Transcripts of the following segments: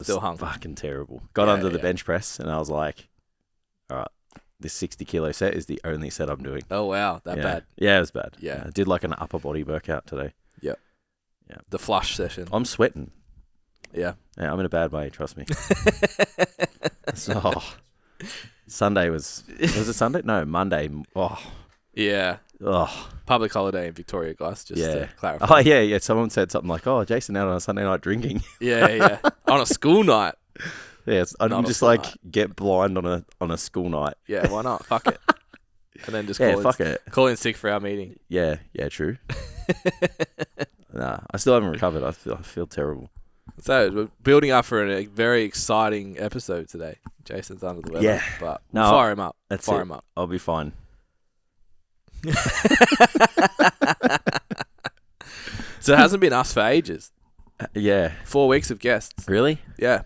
Still hung. Fucking terrible. Got under the bench press and I was like, all right, this 60 kilo set is the only set I'm doing. Oh, wow. That bad? Yeah, it was bad. Yeah. I did like an upper body workout today. Yep. Yeah. The flush session. I'm sweating. Yeah. Yeah, I'm in a bad way, trust me. Sunday was it Sunday? No, Monday. Oh. Yeah. Oh. Public holiday in Victoria, guys, just to clarify. Oh, yeah. Someone said something like, oh, Jason out on a Sunday night drinking. Yeah. On a school night. Yeah, I'm just like, get blind on a school night. Yeah, why not? Fuck it. And then just call in sick for our meeting. Yeah, true. Nah, I still haven't recovered. I feel terrible. So we're building up for a very exciting episode today. Jason's under the weather. Yeah. But we'll fire him up. Fire him up. I'll be fine. So it hasn't been us for ages. Yeah. 4 weeks of guests. Really? Yeah.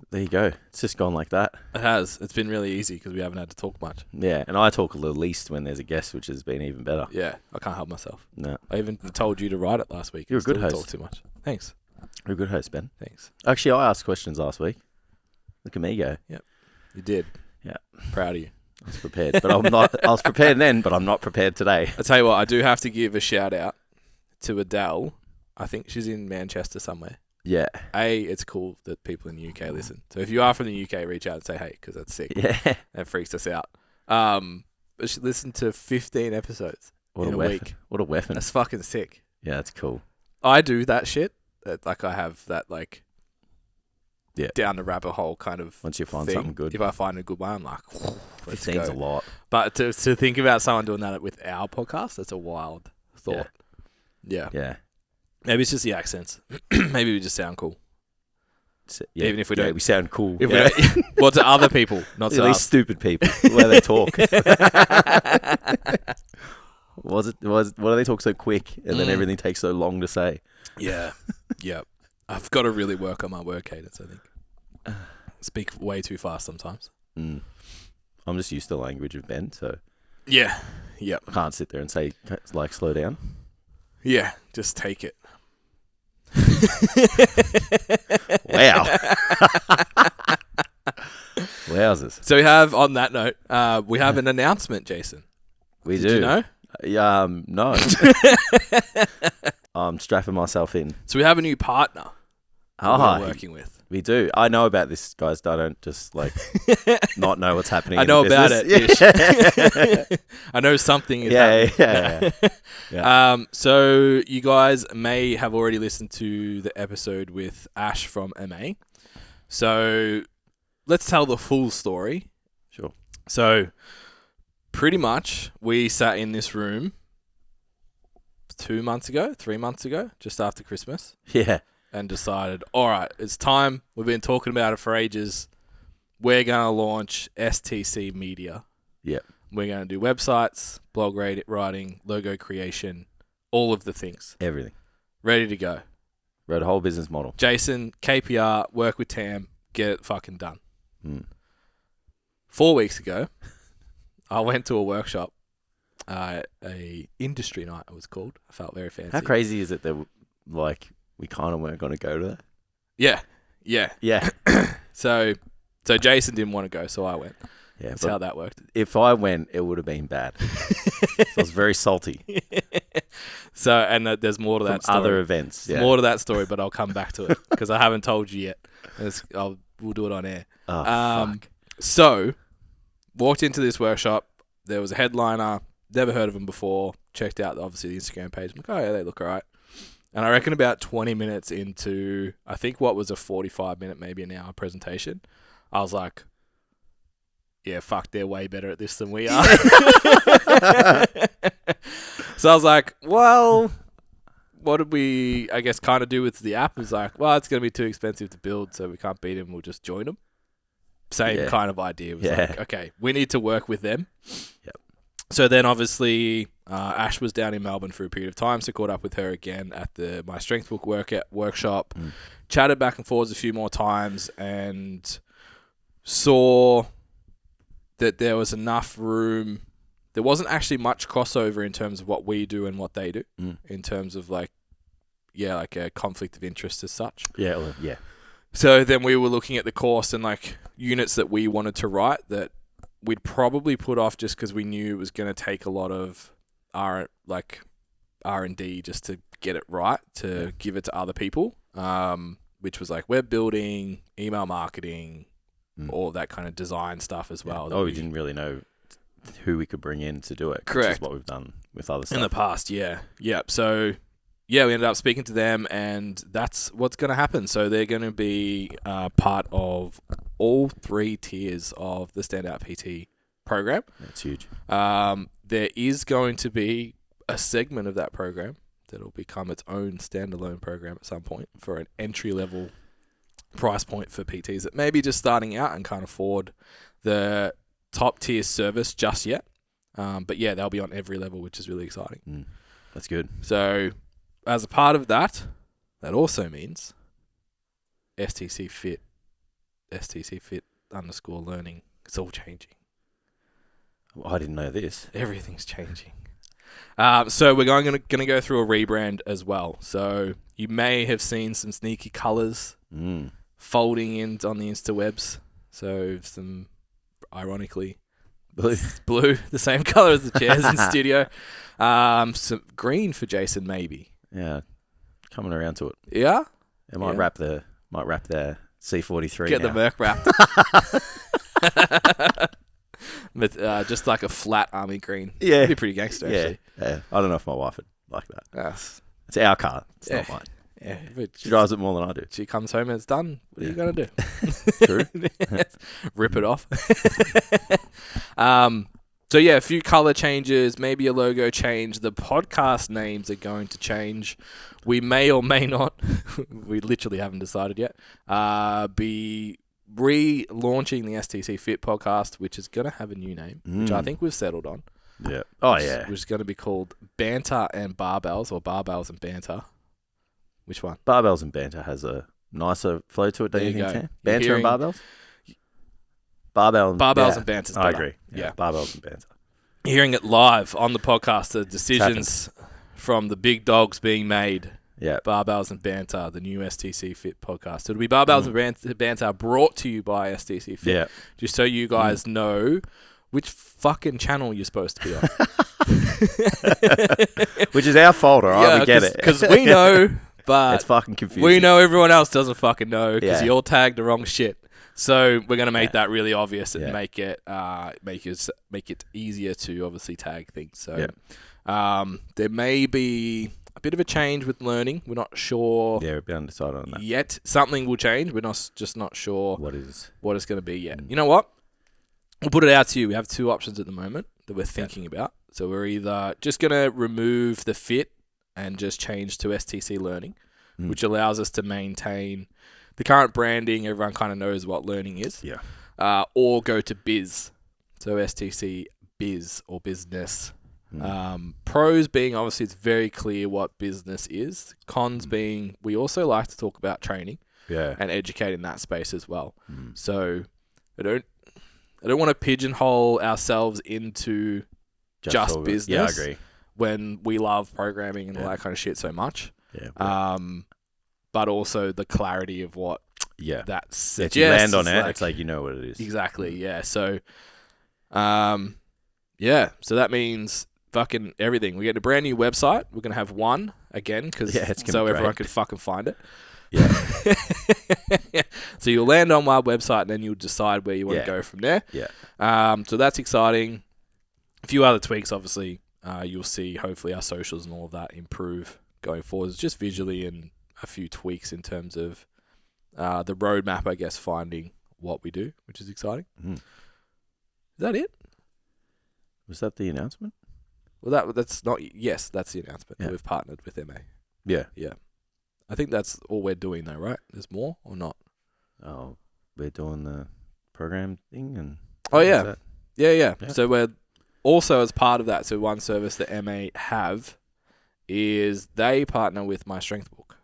There you go. It's just gone like that. It has. It's been really easy because we haven't had to talk much. Yeah, and I talk a little least when there's a guest, which has been even better. Yeah, I can't help myself. No. I even told you to write it last week. You're a good host. Talk too much. Thanks. You're a good host, Ben. Thanks. Actually, I asked questions last week. Look at me go. Yep. You did. Yeah. Proud of you. I was prepared, but I'm not. I was prepared then, but I'm not prepared today. I tell you what, I do have to give a shout out to Adele. I think she's in Manchester somewhere. Yeah. It's cool that people in the UK listen. So if you are from the UK, reach out and say hey, because that's sick. Yeah. That freaks us out. But she listened to 15 episodes in a week. What a weapon. That's fucking sick. Yeah, that's cool. I do that shit. Like I have that down the rabbit hole kind of once you find thing. something good. If I find a good one, I'm like, let's go. 15's a lot. But to think about someone doing that with our podcast, that's a wild thought. Yeah. Yeah. Maybe it's just the accents. Maybe we just sound cool. Yeah, even if we don't. We sound cool. If we don't, well, to other people, not to these us. stupid people, the way they talk. Why do they talk so quick and then everything takes so long to say? Yeah. Yep. I've got to really work on my work cadence, I think. Speak way too fast sometimes. I'm just used to the language of Ben, so... Yeah. Yep. I can't sit there and say, like, slow down. Yeah. Just take it. Wow. Wowzers. So we have, on that note, we have an announcement, Jason. We do. Did you know? No. I'm strapping myself in. So we have a new partner we're working with. We do. I know about this, guys. I don't just not know what's happening. I know about it. Yeah. I know something is happening. Yeah. So you guys may have already listened to the episode with Ash from MA. So let's tell the full story. Sure. So pretty much we sat in this room 3 months ago, just after Christmas. Yeah. And decided, all right, it's time. We've been talking about it for ages. We're going to launch STC Media. Yeah. We're going to do websites, blog writing, logo creation, all of the things. Everything. Ready to go. Wrote a whole business model. Jason, KPR, work with Tam, get it fucking done. 4 weeks ago, I went to a workshop, a industry night it was called. I felt very fancy. How crazy is it that we kind of weren't going to go to that? Yeah. So Jason didn't want to go, so I went. Yeah, that's how that worked. If I went, it would have been bad. So I was very salty. So, and there's more to that story. Other events. Yeah. More to that story, but I'll come back to it because I haven't told you yet. We'll do it on air. Oh, fuck. So, walked into this workshop. There was a headliner. Never heard of them before. Checked out, obviously, the Instagram page. I'm like, oh, yeah, they look all right. And I reckon about 20 minutes into, I think what was a 45-minute, maybe an hour presentation, I was like, yeah, fuck, they're way better at this than we are. So I was like, well, what did we, I guess, kind of do with the app? It was like, well, it's going to be too expensive to build, so we can't beat them. We'll just join them. Same kind of idea. It was like, okay, we need to work with them. Yep. So then, obviously, Ash was down in Melbourne for a period of time, so caught up with her again at the My Strength Book workshop, chatted back and forwards a few more times, and saw that there was enough room. There wasn't actually much crossover in terms of what we do and what they do, in terms of like a conflict of interest as such. Yeah. So then we were looking at the course and like units that we wanted to write that we'd probably put off just because we knew it was going to take a lot of R&D just to get it right, to give it to other people, which was like web building, email marketing, all that kind of design stuff as well. We didn't really know who we could bring in to do it. Correct. Which is what we've done with other stuff. In the past, yeah. Yep. So, yeah, we ended up speaking to them, and that's what's going to happen. So they're going to be part of all 3 tiers of the Standout PT program. That's huge. There is going to be a segment of that program that will become its own standalone program at some point for an entry-level price point for PTs that may be just starting out and can't afford the top-tier service just yet. But yeah, they'll be on every level, which is really exciting. That's good. So as a part of that, that also means STCfit _learning. It's all changing. Well, I didn't know this. Everything's changing. So we're going to go through a rebrand as well. So you may have seen some sneaky colours folding in on the Instawebs. So some, ironically, blue, the same colour as the chairs in the studio. Some green for Jason, maybe. Yeah, coming around to it. Yeah, It might wrap their C43. Get now. the Merc wrapped. But just like a flat army green. Yeah. It'd be pretty gangster, actually. Yeah. I don't know if my wife would like that. Yes. It's our car. It's not mine. Yeah. She drives it more than I do. She comes home and it's done. What are you going to do? True. Rip it off. So yeah, a few color changes, maybe a logo change. The podcast names are going to change. We may or may not, we literally haven't decided yet, be relaunching the STCfit podcast, which is going to have a new name, which I think we've settled on. Yeah. Oh, yeah. Which is going to be called Banter and Barbells, or Barbells and Banter. Which one? Barbells and Banter has a nicer flow to it, don't you think, Sam? Banter and Barbells? Barbells and Banter's I better. agree. Yeah. Barbells and Banter. Hearing it live on the podcast, the decisions from the big dogs being made. Yeah. Barbells and Banter, the new STCfit podcast. So it'll be Barbells and Banter brought to you by STCfit. Yeah. Just so you guys know which fucking channel you're supposed to be on. Which is our fault, all right? We get it. Because we know, but it's fucking confusing. We know everyone else doesn't fucking know because Yeah. you all tagged the wrong shit. So we're gonna make that really obvious and make it easier to obviously tag things. So there may be a bit of a change with learning. We're not sure. Yeah, we've been undecided on that yet. Something will change. We're just not sure what it's going to be yet. You know what? We'll put it out to you. We have 2 options at the moment that we're thinking about. So we're either just going to remove the fit and just change to STC Learning, which allows us to maintain the current branding. Everyone kind of knows what learning is. Yeah. Or go to Biz. So STC Biz or business. Pros being obviously it's very clear what business is. Cons being we also like to talk about training and educate in that space as well. So I don't want to pigeonhole ourselves into just business. Yeah, I agree. When we love programming and all that kind of shit so much. Yeah. But also the clarity of what that suggests. If you land on it, it's like you know what it is. Exactly, yeah. So, so that means fucking everything. We get a brand new website. We're going to have one again so everyone can fucking find it. Yeah. So you'll land on my website and then you'll decide where you want to go from there. Yeah. So that's exciting. A few other tweaks, obviously. You'll see hopefully our socials and all of that improve going forward, just visually, and a few tweaks in terms of the roadmap, I guess, finding what we do, which is exciting. Is that it? Was that the announcement? Well, that's not. Yes, that's the announcement. Yeah. We've partnered with MA. Yeah. Yeah. I think that's all we're doing, though, right? There's more or not? Oh, we're doing the program thing and. Oh yeah. Yeah. So we're also as part of that. So one service that MA have is they partner with My Strength Book.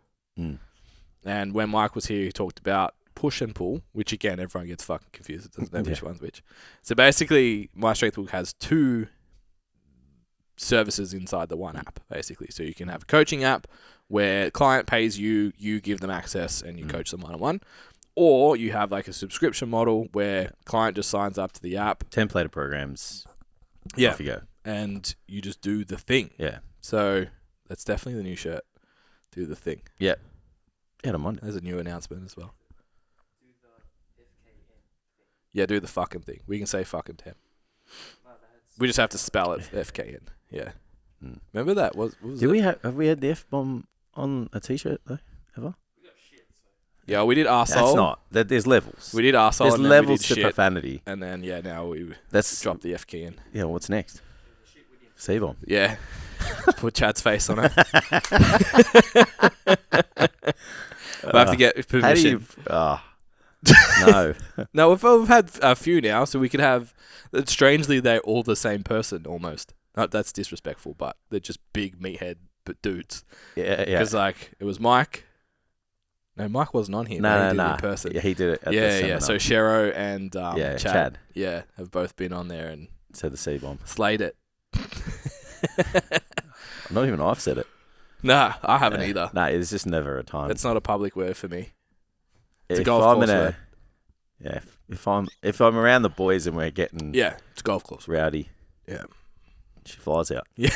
And when Mike was here, he talked about push and pull, which again, everyone gets fucking confused. It doesn't know which one's which. So basically, My Strength Book has 2 services inside the one app, basically. So you can have a coaching app where client pays you, you give them access and you coach them one-on-one. Or you have like a subscription model where client just signs up to the app. Templated programs. Yeah. Off you go. And you just do the thing. Yeah. So that's definitely the new shirt. Do the thing. Yeah. Yeah, I don't mind it. There's a new announcement as well. Yeah, do the fucking thing. We can say fucking temp. We just have to spell it FKN. Yeah. Remember that? What was Did it? have we had the F-bomb on a t-shirt though? Ever? Yeah, we did arsehole. That's not. There's levels. We did arsehole. There's and then levels we to did shit, profanity. and then now we That's dropped the FKN. Yeah, what's next? C-bomb. Yeah. Put Chad's face on it. We'll have to get permission. How do you... no. No, we've had a few now, so we could have... Strangely, they're all the same person, almost. That's disrespectful, but they're just big meathead dudes. Yeah. Because, like, it was Mike. No, Mike wasn't on here. No. He did it in person. Yeah, he did it at the Yeah. seminar. So Shero and Chad. Yeah, have both been on there and Said the C-bomb. slayed it. Not even I've said it. Nah, I haven't either. No, it's just never a time. It's not a public word for me. It's a if golf I'm course in word. Yeah, if I'm around the boys and we're getting Yeah, it's a golf course. rowdy, Yeah. she flies out. Yeah.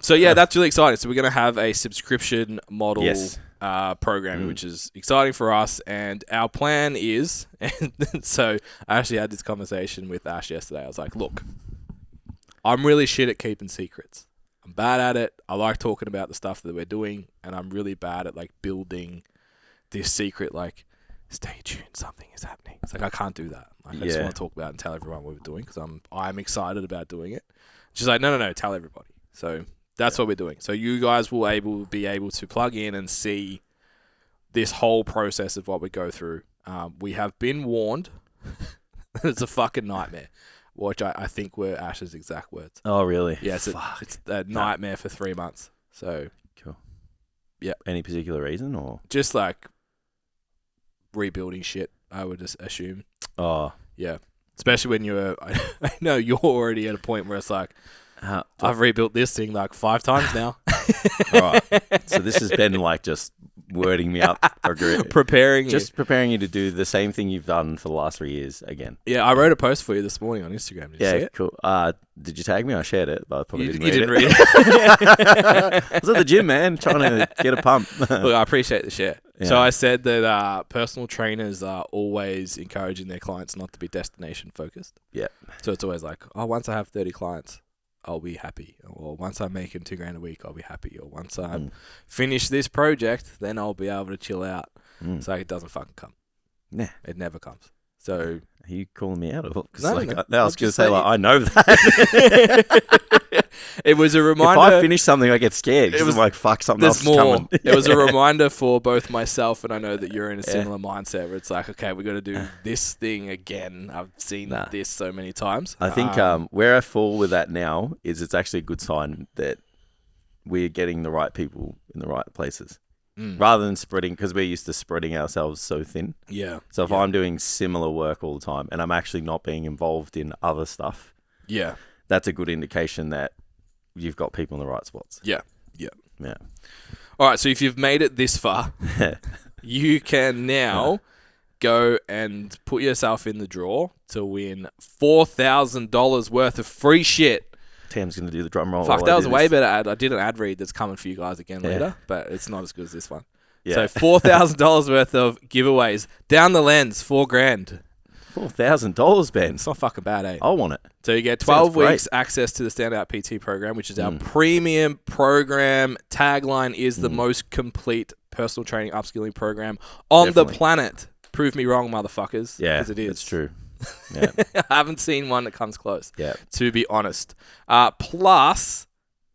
So yeah, that's really exciting. So we're going to have a subscription model Yes. program, which is exciting for us. And our plan is, and so I actually had this conversation with Ash yesterday. I was like, look, I'm really shit at keeping secrets. I'm bad at it. I like talking about the stuff that we're doing, and I'm really bad at like building this secret, like, stay tuned, something is happening. It's like, I can't do that. Like, I just want to talk about it and tell everyone what we're doing because I'm excited about doing it. She's like, no, tell everybody. So that's what we're doing. So you guys will be able to plug in and see this whole process of what we go through. We have been warned. It's a fucking nightmare, which I think were Ash's exact words. Oh, really? Yeah, it's a nightmare for 3 months. So Cool. Yeah. Any particular reason or? just like rebuilding shit, I would just assume. Oh. Yeah. Especially when I know you're already at a point where it's like, I've rebuilt this thing like 5 times now. All right. So this has been like just wording me up. Preparing Just preparing you to do the same thing you've done for the last 3 years again. Yeah, I wrote a post for you this morning on Instagram. Did you see it? Cool. Did you tag me? I shared it, but I probably You didn't read didn't it. read it. I was at the gym, man, trying to get a pump. Look, I appreciate the share. Yeah. So I said that personal trainers are always encouraging their clients not to be destination focused. Yeah. So it's always like, oh, once I have 30 clients, I'll be happy. Or once I'm making $2,000 a week, I'll be happy. Or once I finish this project, then I'll be able to chill out. It's like, it doesn't fucking come. Nah. It never comes. So Are you calling me out? Because No, like, no. I was I'm going to just say, saying- like, I know that. it was a If reminder. I finish something, I get scared. It was- I'm like, fuck, something There's else more. is coming. It was a reminder for both myself and I know that you're in a similar mindset where it's like, okay, we got to do this thing again. I've seen this so many times. I think where I fall with that now is it's actually a good sign that we're getting the right people in the right places. Rather than spreading, because we're used to spreading ourselves so thin. Yeah. So if I'm doing similar work all the time and I'm actually not being involved in other stuff, Yeah. that's a good indication that you've got people in the right spots. Yeah. Yeah. All right. So if you've made it this far, you can now go and put yourself in the draw to win $4,000 worth of free shit. Tam's going to do the drum roll. Fuck, while that I was do a way this. better ad. I did an ad read that's coming for you guys again Yeah. later, but it's not as good as this one. Yeah. So $4,000 worth of giveaways. Down the lens, $4,000. $4,000, Ben. It's not fucking bad, eh? I want it. So you get Sounds 12 weeks access to the Standout PT program, which is our premium program. Tagline is the most complete personal training upskilling program on Definitely. the planet. Prove me wrong, motherfuckers. Yeah, because it is. it's true. Yeah. I haven't seen one that comes close. Yeah. To be honest. Plus,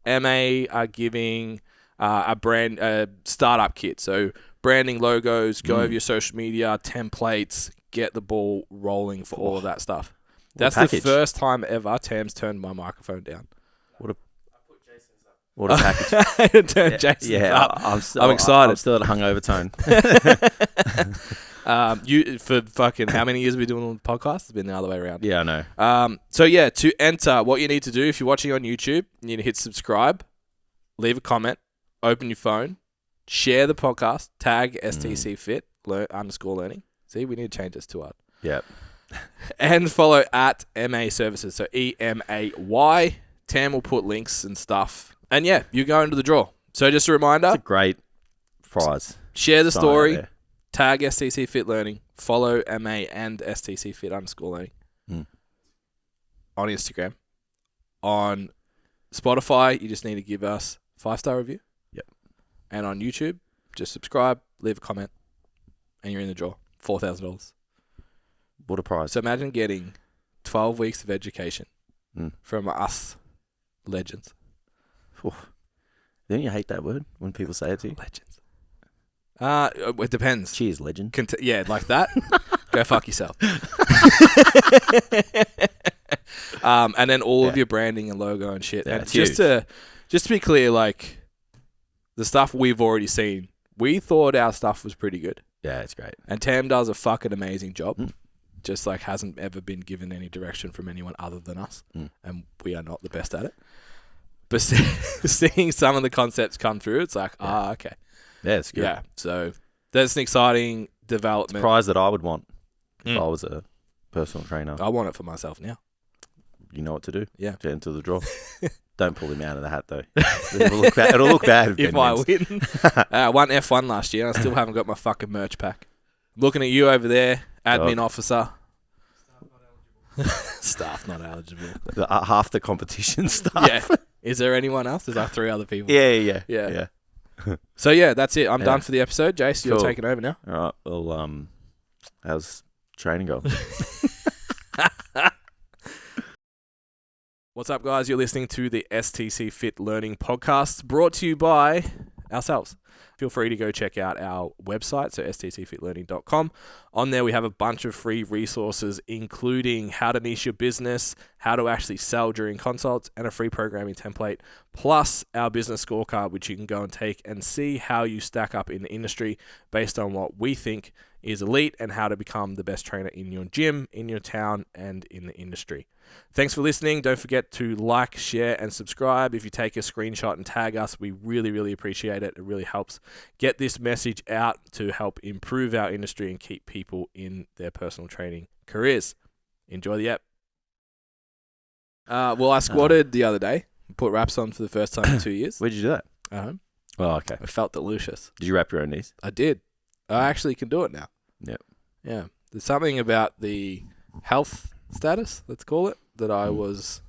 MA are giving a startup kit. So branding logos, go over your social media, templates, get the ball rolling for all of that stuff. That's the package. first time ever Tam's turned my microphone down. What a package. Turn Jason's up. I'm I'm excited. I'm still at a hungover tone. You for fucking how many years have we been doing the podcast? It's been the other way around. Yeah, I know. So yeah, to enter, what you need to do if you're watching on YouTube, you need to hit subscribe, leave a comment, open your phone, Share the podcast. Tag STCfit _learning. See, we need to change this to art. Yep. And follow at MA Services. So EMAY. Tam will put links and stuff. And yeah, you go into the draw. So just a reminder. It's a great prize. Share the story. Tag STCfit Learning. Follow MA and STCfit _learning. On Instagram. On Spotify, you just need to give us 5-star review. Yep. And on YouTube, just subscribe, leave a comment, and you're in the draw. $4,000. What a prize. So imagine getting 12 weeks of education from us legends. Don't you hate that word when people say it to you? Legends. It depends. Cheers, legend. Yeah, like that. Go fuck yourself. And then all of your branding and logo and shit. Yeah, and just to be clear, like the stuff we've already seen, we thought our stuff was pretty good. Yeah, it's great. And Tam does a fucking amazing job. Just like hasn't ever been given any direction from anyone other than us. And we are not the best at it. But seeing some of the concepts come through, it's like, okay. Yeah, it's good. Yeah, so that's an exciting development. It's a prize that I would want if I was a personal trainer. I want it for myself now. You know what to do. Yeah. Get into the draw. Don't pull him out of the hat, though. It'll look bad if I win. I won F1 last year, and I still haven't got my fucking merch pack. Looking at you over there, admin officer. Staff not eligible. Half the competition staff. Yeah. Is there anyone else? There's like 3 other people. Yeah. So yeah, that's it. I'm done for the episode. Jace, you're taking over now. All right. Well, how's training going? What's up, guys? You're listening to the STCfit Learning Podcast, brought to you by ourselves. Feel free to go check out our website, so stcfitlearning.com. On there, we have a bunch of free resources, including how to niche your business, how to actually sell during consults, and a free programming template, plus our business scorecard, which you can go and take and see how you stack up in the industry based on what we think is elite and how to become the best trainer in your gym, in your town, and in the industry. Thanks for listening. Don't forget to like, share, and subscribe. If you take a screenshot and tag us, we really, really appreciate it. It really helps get this message out to help improve our industry and keep people in their personal training careers. Enjoy the app. Well, I squatted the other day. Put wraps on for the first time in 2 years. Where'd you do that? At home. Oh, okay. I felt delicious. Did you wrap your own knees? I did. I actually can do it now. Yep. Yeah. There's something about the health status, let's call it, that I was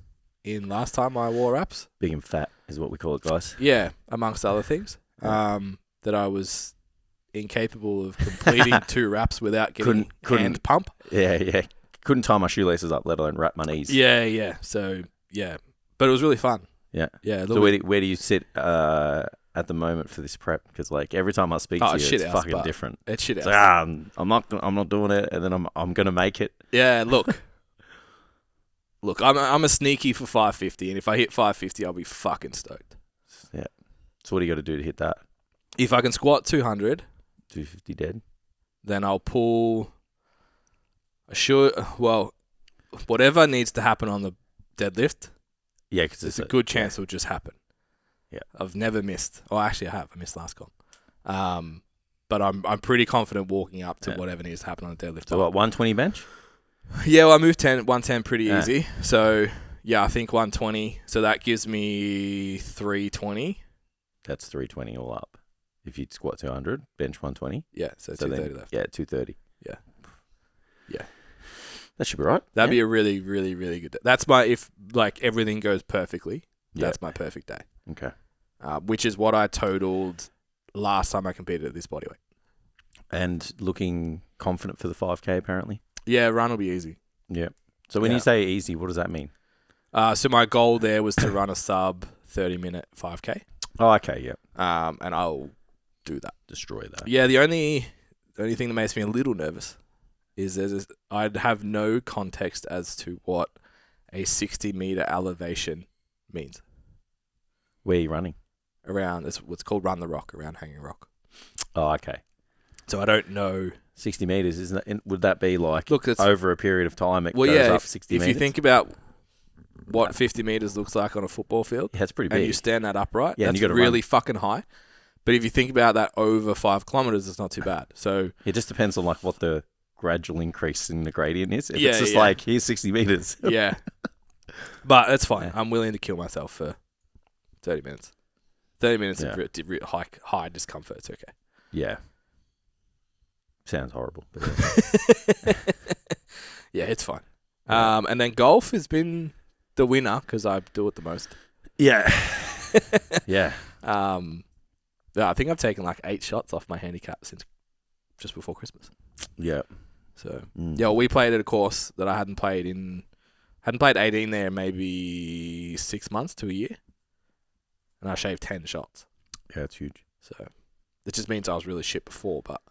in last time I wore wraps. Big and fat is what we call it, guys. Yeah, amongst other things. That I was incapable of completing 2 wraps without getting hand pump. Yeah. Couldn't tie my shoelaces up, let alone wrap my knees. Yeah. So, yeah. But it was really fun. Yeah. Yeah. So where do you sit at the moment for this prep? Because like every time I speak to you, it's fucking different. It's shit. It's like, I'm not doing it, and then I'm gonna make it. Yeah. Look, I'm a sneaky for 550, and if I hit 550, I'll be fucking stoked. Yeah. So what do you got to do to hit that? If I can squat 200, 250 dead, then I'll pull. Whatever needs to happen on the deadlift. Yeah, because there's a good chance it'll just happen. Yeah, I've never missed. Oh, actually, I have. I missed last comp. But I'm pretty confident walking up to whatever needs to happen on the deadlift. So what, 120 bench? Yeah, well, I moved 110 pretty easy. So yeah, I think 120. So that gives me 320. That's 320 all up. If you'd squat 200, bench 120. Yeah, so 230 left. Yeah, 230. Yeah. That should be right. That'd be a really, really, really good day. That's if everything goes perfectly, that's my perfect day. Okay. Which is what I totaled last time I competed at this bodyweight. And looking confident for the 5K apparently? Yeah, run will be easy. Yeah. So when you say easy, what does that mean? So my goal there was to run a sub 30-minute 5K. Oh, okay, yeah. And I'll do that. Destroy that. Yeah, the only thing that makes me a little nervous is I'd have no context as to what a 60-meter elevation means. Where are you running? Around, it's what's called Run the Rock, around Hanging Rock. Oh, okay. So I don't know. 60 meters, isn't it? Would that be over a period of time it goes up 60 meters? If you think about what 50 meters looks like on a football field, that's pretty big. And you stand that upright, that's really fucking high. But if you think about that over 5 kilometers, it's not too bad. So it just depends on like what the gradual increase in the gradient is. If Yeah, it's just yeah. like, here's 60 meters. yeah, but it's fine. Yeah. I'm willing to kill myself for 30 minutes. 30 minutes Yeah. of high discomfort. It's okay. Yeah. Sounds horrible. But Yeah, it's fine. Yeah. And then golf has been the winner because I do it the most. yeah. Yeah. Yeah, I think I've taken like 8 shots off my handicap since just before Christmas. Yeah. So Mm. yeah, well, we played at a course that I hadn't played 18 there maybe 6 months to a year, and I shaved 10 shots. Yeah, it's huge. So it just means I was really shit before, but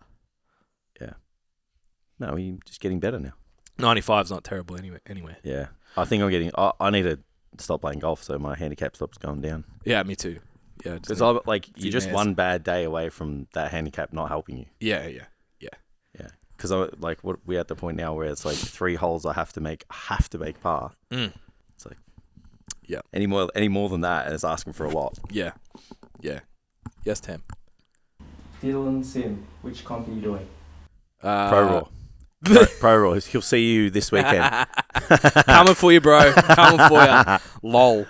No, you're just getting better now. 95 is not terrible anyway. Yeah. I think I'm getting... I need to stop playing golf so my handicap stops going down. Yeah, me too. Yeah, Because few you're just mares. one bad day away from that handicap not helping you. yeah. Yeah. Because we're at the point now where it's like 3 holes I have to make par. Mm. It's like... Yeah. Any more than that, and it's asking for a lot. Yeah. Yes, Tam. Dylan Sim, which comp are you doing? Pro Raw. Pro Raw. He'll see you this weekend. Coming for you, bro. Coming for you. Lol.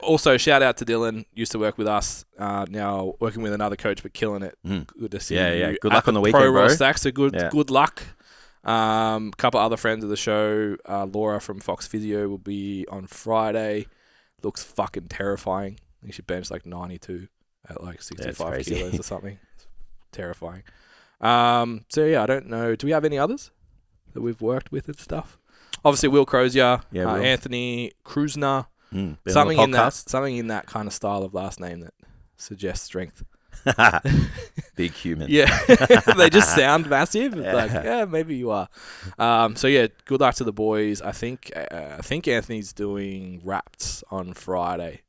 Also, shout out to Dylan. Used to work with us. Now working with another coach, but killing it. Mm. Good to see Yeah, you. yeah. Good at luck on the weekend, Pro Raw bro. Stacks. So good luck. Couple other friends of the show. Laura from Fox Physio will be on Friday. Looks fucking terrifying. I think she benched like 92 at like 65 crazy. kilos or something. It's terrifying. So yeah, I don't know. Do we have any others that we've worked with and stuff? Obviously, Will Crozier, Yeah, Will. Anthony Krusner, Been on something the in that, podcast. something in that kind of style of last name that suggests strength. Big human. Yeah, they just sound massive. It's Yeah. like, yeah, maybe you are. So yeah, good luck to the boys. I think Anthony's doing wraps on Friday,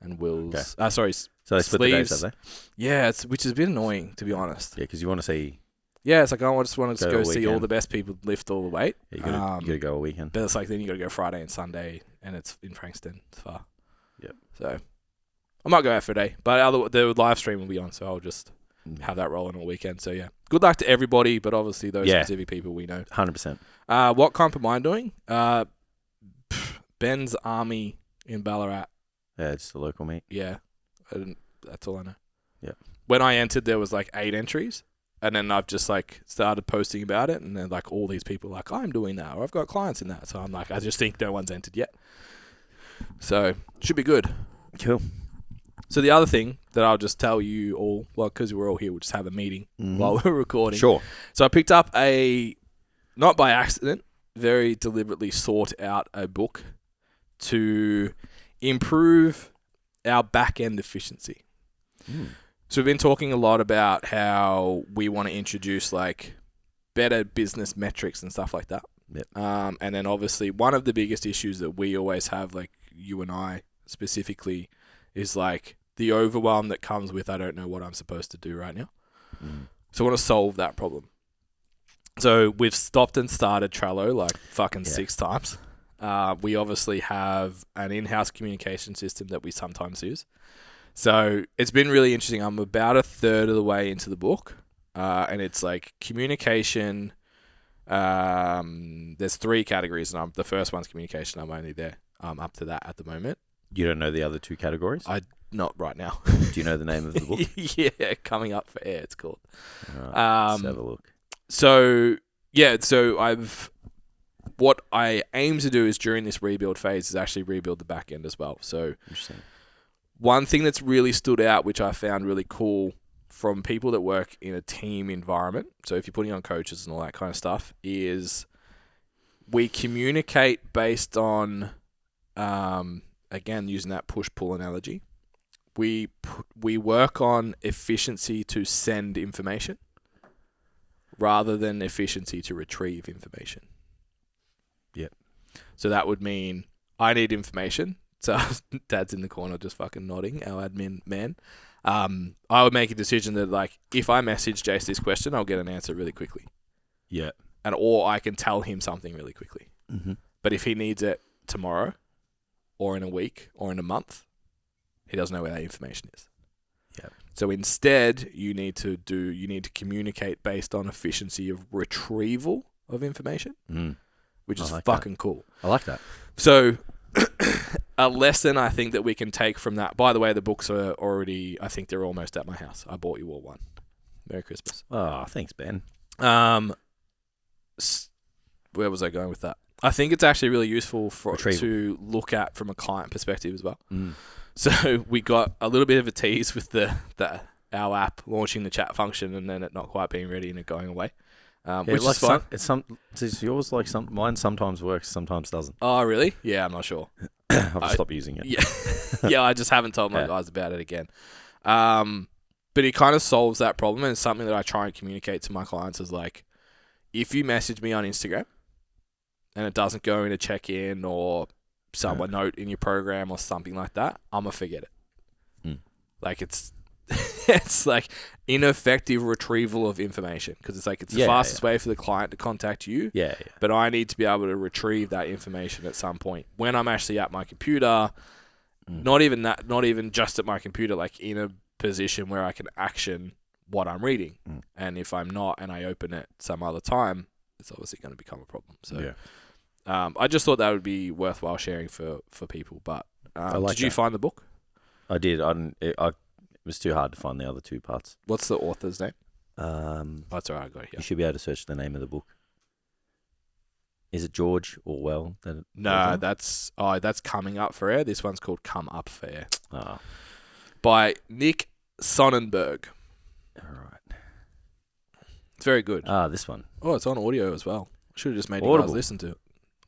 and Will's sorry, So they split the days, sleeves. have they? Yeah, which is a bit annoying to be honest. Yeah, because you want to see... Yeah, it's like I just want to Go go a see all weekend. the best people lift all the weight. You gotta go a weekend. But it's like then you got to go Friday and Sunday, and it's in Frankston. It's far. Yep. So I might go out for a day, but the live stream will be on, so I'll just have that rolling all weekend. So yeah, good luck to everybody, but obviously those specific people we know. 100%. What comp am I doing? Ben's Army in Ballarat. Yeah, it's the local meet. Yeah, that's all I know. Yeah. When I entered, there was like 8 entries. And then I've just like started posting about it, and then like all these people are like, I'm doing that, or I've got clients in that. So I'm like, I just think no one's entered yet. So should be good. Cool. So the other thing that I'll just tell you all, well, because we're all here, we'll just have a meeting while we're recording. Sure. So I picked up not by accident, very deliberately sought out a book to improve our back end efficiency. So we've been talking a lot about how we want to introduce like better business metrics and stuff like that. Yep. And then obviously one of the biggest issues that we always have, like you and I specifically, is like the overwhelm that comes with I don't know what I'm supposed to do right now. So I want to solve that problem. So we've stopped and started Trello like fucking 6 times. We obviously have an in-house communication system that we sometimes use. So it's been really interesting. I'm about a third of the way into the book, and it's like communication. There's 3 categories, and the first one's communication. I'm only there. I'm up to that at the moment. You don't know the other 2 categories? Not right now. Do you know the name of the book? Yeah, coming up for air. It's called. Let's have a look. So what I aim to do is during this rebuild phase is actually rebuild the back end as well. So Interesting. one thing that's really stood out, which I found really cool from people that work in a team environment, so if you're putting on coaches and all that kind of stuff, is we communicate based on, again, using that push-pull analogy. We work on efficiency to send information rather than efficiency to retrieve information. Yep. So that would mean I need information. So Dad's in the corner just fucking nodding, our admin man. I would make a decision that like if I message Jace this question, I'll get an answer really quickly. Yeah. Or I can tell him something really quickly. Mm-hmm. But if he needs it tomorrow or in a week or in a month, he doesn't know where that information is. So instead, you need to communicate based on efficiency of retrieval of information, which is fucking cool. I like that. So a lesson I think that we can take from that. By the way, the books are already, I think they're almost at my house. I bought you all one. Merry Christmas. Oh, thanks, Ben. Where was I going with that? I think it's actually really useful Retrieval. to look at from a client perspective as well. So we got a little bit of a tease with our app launching the chat function and then it not quite being ready and it going away, which is fine. It's yours like mine sometimes works, sometimes doesn't. Oh, really? Yeah, I'm not sure. I've just stopped using it. Yeah, yeah. I just haven't told my guys about it again. But it kind of solves that problem, and it's something that I try and communicate to my clients is like, if you message me on Instagram and it doesn't go in a check-in or a note in your program or something like that, I'm gonna forget it. Like it's like ineffective retrieval of information because it's like it's the fastest way for the client to contact you. Yeah. But I need to be able to retrieve that information at some point when I'm actually at my computer. Not even just at my computer, like in a position where I can action what I'm reading. And if I'm not and I open it some other time, it's obviously going to become a problem. So I just thought that would be worthwhile sharing for people. But did you find the book? I did. It was too hard to find the other two parts. What's the author's name? That's all right. I got it here. You should be able to search the name of the book. Is it George Orwell? No, that's coming up for air. This one's called Come Up for Air. By Nick Sonnenberg. All right. It's very good. This one. Oh, it's on audio as well. Should have just made you Audible. guys listen to it.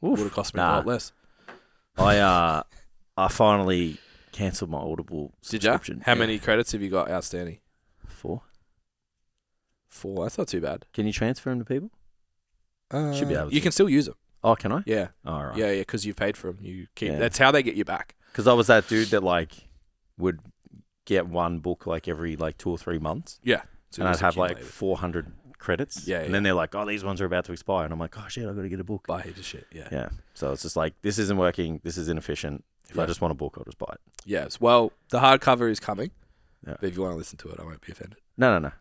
Would have cost me a lot less. I finally cancelled my Audible Did you? subscription. How many credits have you got outstanding? 4. 4. That's not too bad. Can you transfer them to people? Should be able to. You can still use them. Oh, can I? Yeah. All right. Yeah, because you've paid for them. You keep. That's how they get you back. Because I was that dude that like would get one book like every like 2 or 3 months. Yeah. So and I'd have like 400 credits. Yeah. And then they're like, oh, these ones are about to expire. And I'm like, oh, shit, I've got to get a book. Buy heaps of shit. Yeah. Yeah. So it's just like, this isn't working. This is inefficient. If I just want a book, I'll just buy it. Yes. Well, the hardcover is coming. Yeah. But if you want to listen to it, I won't be offended. No.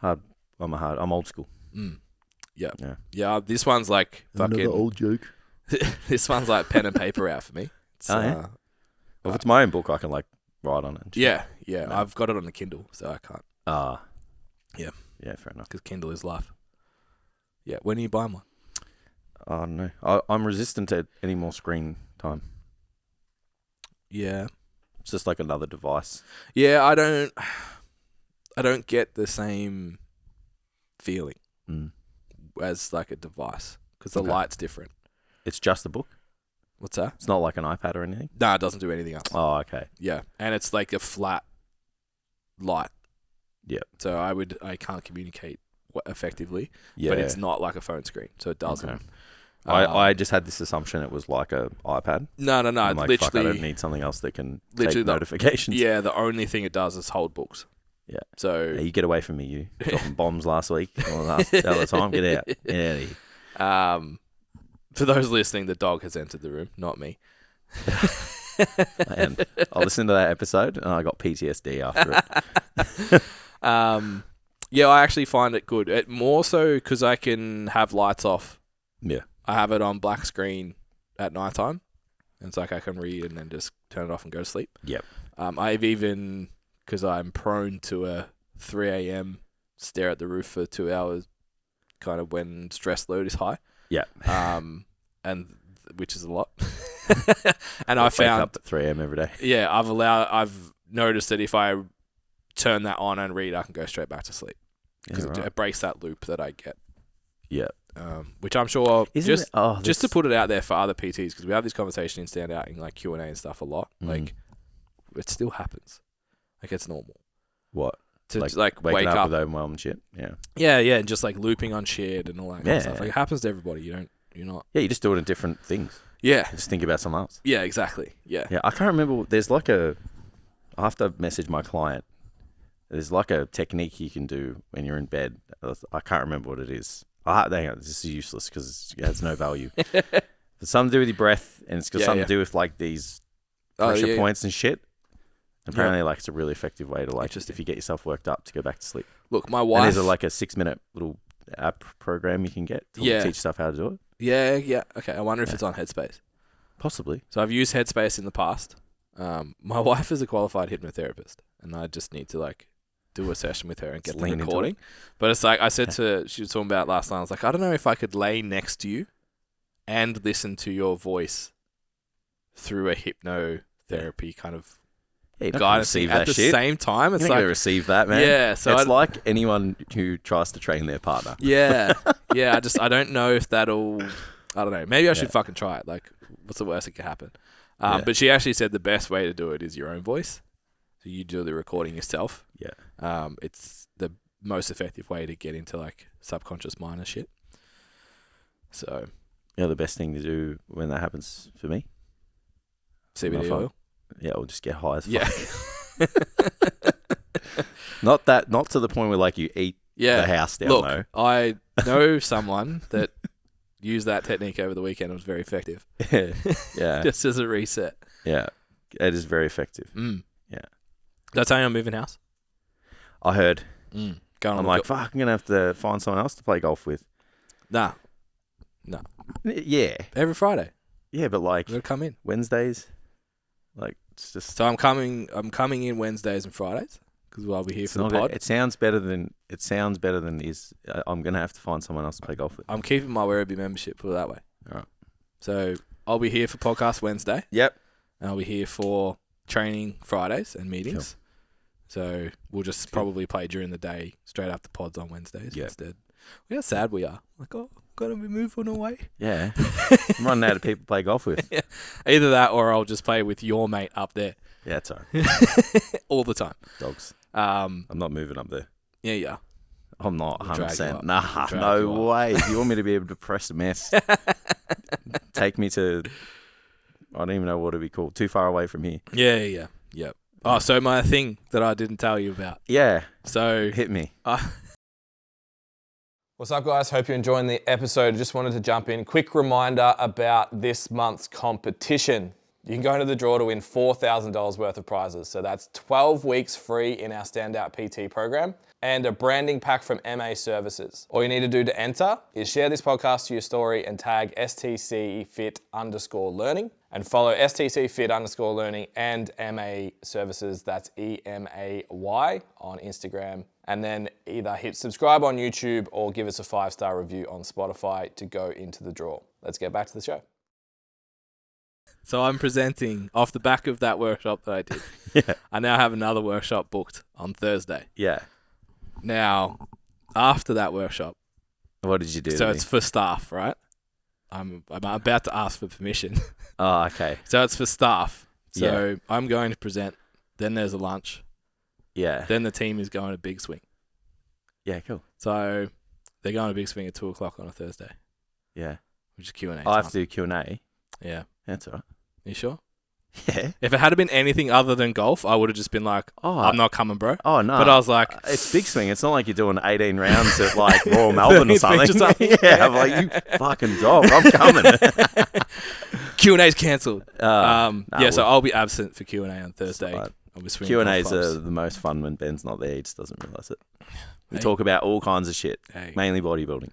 I'm old school. Yeah. Yeah. This one's like fucking another old joke. This one's like pen and paper out for me. Well, if it's my own book, I can like write on it. Yeah. No. I've got it on the Kindle, so I can't. Yeah. Yeah, fair enough. Because Kindle is life. Yeah. When are you buying one? I don't know. I'm resistant to any more screen time. Yeah. It's just like another device. Yeah, I don't get the same feeling as like a device because the light's different. It's just a book? What's that? It's not like an iPad or anything? No, it doesn't do anything else. Oh, okay. Yeah, and it's like a flat light. Yeah. So I can't communicate effectively. Yeah. But it's not like a phone screen, so it doesn't. Okay. I just had this assumption it was like a iPad. No. I'm like, literally, fuck, I don't need something else that can take notifications. Yeah, the only thing it does is hold books. Yeah. So you get away from me, you dropping bombs last week or the other time. Get out. Get out of here. For those listening, the dog has entered the room, not me. And I listened to that episode and I got PTSD after it. Yeah, I actually find it good. More so because I can have lights off. Yeah. I have it on black screen at nighttime. And it's like I can read and then just turn it off and go to sleep. Yep. I've even, because I'm prone to a 3 a.m. stare at the roof for 2 hours, kind of when stress load is high. Yeah. And which is a lot. And I found wake up at 3 a.m. every day. Yeah, I've noticed that if I turn that on and read, I can go straight back to sleep because it breaks that loop that I get. Yeah. Which I'm sure just to put it out there for other PTs, because we have this conversation in Standout in like Q&A and stuff a lot. Like it still happens. Like it's normal. What? To like wake up with overwhelm and shit. Yeah. Yeah, and just like looping on shit and all that kind of stuff. Like it happens to everybody. You're not. Yeah, you just do it in different things. Yeah. Just think about something else. Yeah, exactly. Yeah. Yeah, I can't remember. There's like I have to message my client. There's like a technique you can do when you're in bed. I can't remember what it is. Hang on, this is useless because it has no value. It's something to do with your breath, and it's got something to do with like these pressure points and shit. Apparently, like it's a really effective way to like Interesting. if you get yourself worked up to go back to sleep. Look, my And wife. there's like a 6-minute little app program you can get to Yeah. teach yourself how to do it. Yeah. Okay, I wonder if it's on Headspace. Possibly. So I've used Headspace in the past. My wife is a qualified hypnotherapist, and I just need to like do a session with her and get Just the lean into recording. But it's like I said to, she was talking about last night. I was like, I don't know if I could lay next to you and listen to your voice through a hypnotherapy kind of Yeah, you don't guidance receive at that the shit. same time. You're It's not going like to receive that, man. Yeah, so it's like anyone who tries to train their partner. yeah. I don't know if that'll. I don't know. Maybe I should fucking try it. Like, what's the worst that could happen? But she actually said the best way to do it is your own voice. So you do the recording yourself. Yeah. It's the most effective way to get into like subconscious mind and shit. So You know the best thing to do when that happens for me? CBD phone. oil. Yeah, I'll just get high as fuck. Yeah. Not to the point where like you eat the house down Look, though. I know someone that used that technique over the weekend. It was very effective. Yeah. Just as a reset. Yeah. It is very effective. Yeah. That's how I'm moving house. I heard. Going I'm on like, fuck, I'm going to have to find someone else to play golf with. nah. Yeah. Every Friday. Yeah, but like You gotta come in. Wednesdays, like it's just. So I'm coming in Wednesdays and Fridays because I'll be here It's for the not pod. it sounds better than is. I'm gonna have to find someone else to play golf with. I'm keeping my Werribee membership, put it that way. All right. So I'll be here for podcast Wednesday. Yep. And I'll be here for training Fridays and meetings. So we'll just probably play during the day, straight after pods on Wednesdays instead. Look how sad we are. Like, oh, gonna be moving away. Yeah. I'm running out of people to play golf with. Yeah. Either that or I'll just play with your mate up there. Yeah, it's all right. All the time. Dogs. I'm not moving up there. Yeah. I'm not We'll drag you 100%. up. Nah, We'll drag no you up. way. If you want me to be able to press a mess, take me to, I don't even know what it'd be called, too far away from here. Yeah. Oh, so my thing that I didn't tell you about. Yeah. So Hit me. What's up, guys? Hope you're enjoying the episode. Just wanted to jump in. Quick reminder about this month's competition. You can go into the draw to win $4,000 worth of prizes. So that's 12 weeks free in our Standout PT program and a branding pack from MA Services. All you need to do to enter is share this podcast to your story and tag STCfit_learning and follow STCfit_learning and MA Services. That's EMAY on Instagram. And then either hit subscribe on YouTube or give us a 5-star review on Spotify to go into the draw. Let's get back to the show. So I'm presenting off the back of that workshop that I did. Yeah. I now have another workshop booked on Thursday. Yeah. Now, after that workshop, What did you do? so to it's me? for staff, right? I'm about to ask for permission. Oh, okay. So it's for staff. So I'm going to present. Then there's a lunch. Yeah. Then the team is going to Big Swing. Yeah, cool. So they're going to Big Swing at 2:00 on a Thursday, Yeah. which is Q&A. I have time. to do Q&A. Yeah. That's all right. You sure? Yeah. If it had been anything other than golf, I would have just been like, I'm not coming, bro. Oh, no. But I was like, It's Big Swing. It's not like you're doing 18 rounds at like Royal Melbourne or 30 things something. or something. Yeah, I'm like, you fucking dog. I'm coming. Q&A's cancelled. Nah, So I'll be absent for Q&A on Thursday. Right. I'll be swinging Q&A's golf clubs. are the most fun when Ben's not there. He just doesn't realise it. We Hey. talk about all kinds of shit, Hey. mainly bodybuilding.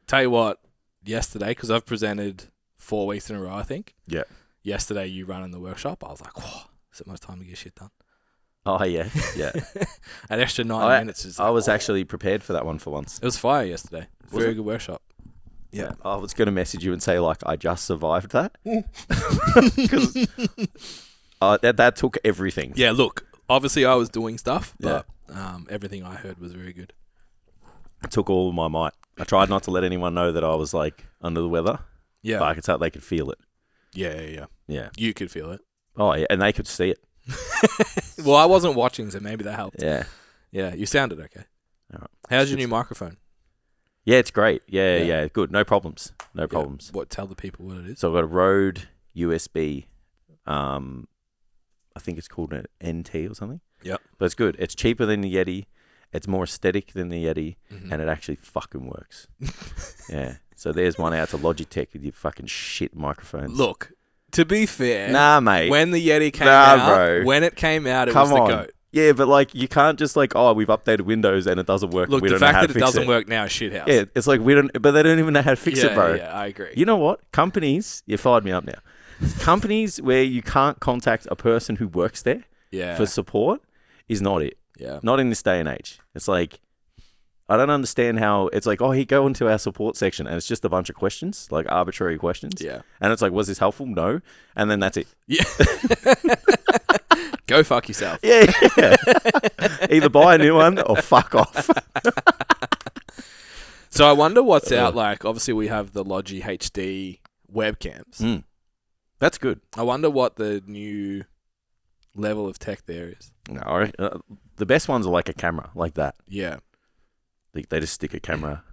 Tell you what, yesterday, because I've presented 4 weeks in a row, I think. Yeah. Yesterday, you running the workshop, I was like, whoa, is it my time to get shit done? Oh, yeah. Yeah. An extra 9 minutes is I was actually prepared for that one for once. It was fire yesterday. Was Very it? good workshop. Yeah. I was going to message you and say, like, I just survived that. Because that took everything. Yeah, look, obviously I was doing stuff, but everything I heard was very good. It took all of my might. I tried not to let anyone know that I was, like, under the weather. Yeah. But I could tell they could feel it. Yeah. Yeah. You could feel it. Oh, yeah. And they could see it. Well, I wasn't watching, so maybe that helped. Yeah. Yeah, you sounded okay. All right. How's your new microphone? Yeah, it's great. Yeah. Yeah. Good. No problems. No problems. What? Tell the people what it is. So I've got a Rode USB. I think it's called an NT or something. Yep. But it's good. It's cheaper than the Yeti. It's more aesthetic than the Yeti. Mhm. And it actually fucking works. Yeah. So there's one out to Logitech with your fucking shit microphones. Look, To be fair, Nah, mate. when the Yeti came Nah, out, bro. when it came out, it Come was on. the GOAT. Yeah, but like you can't just like, oh, we've updated Windows and it doesn't work. Look, we the don't know fact how that to it fix doesn't it. work now is shithouse. Yeah, it's like we don't, but they don't even know how to fix it, bro. Yeah, I agree. You know what? Companies, you fired me up now. Companies where you can't contact a person who works there Yeah. for support is not it. Yeah. Not in this day and age. It's like, I don't understand how it's like, oh, he go into our support section and it's just a bunch of questions, like arbitrary questions. Yeah. And it's like, was this helpful? No. And then that's it. Yeah. Go fuck yourself. Yeah. Either buy a new one or fuck off. So I wonder what's out. Like, obviously, we have the Logi HD webcams. That's good. I wonder what the new level of tech there is. No, the best ones are like a camera, like that. Yeah. They just stick a camera,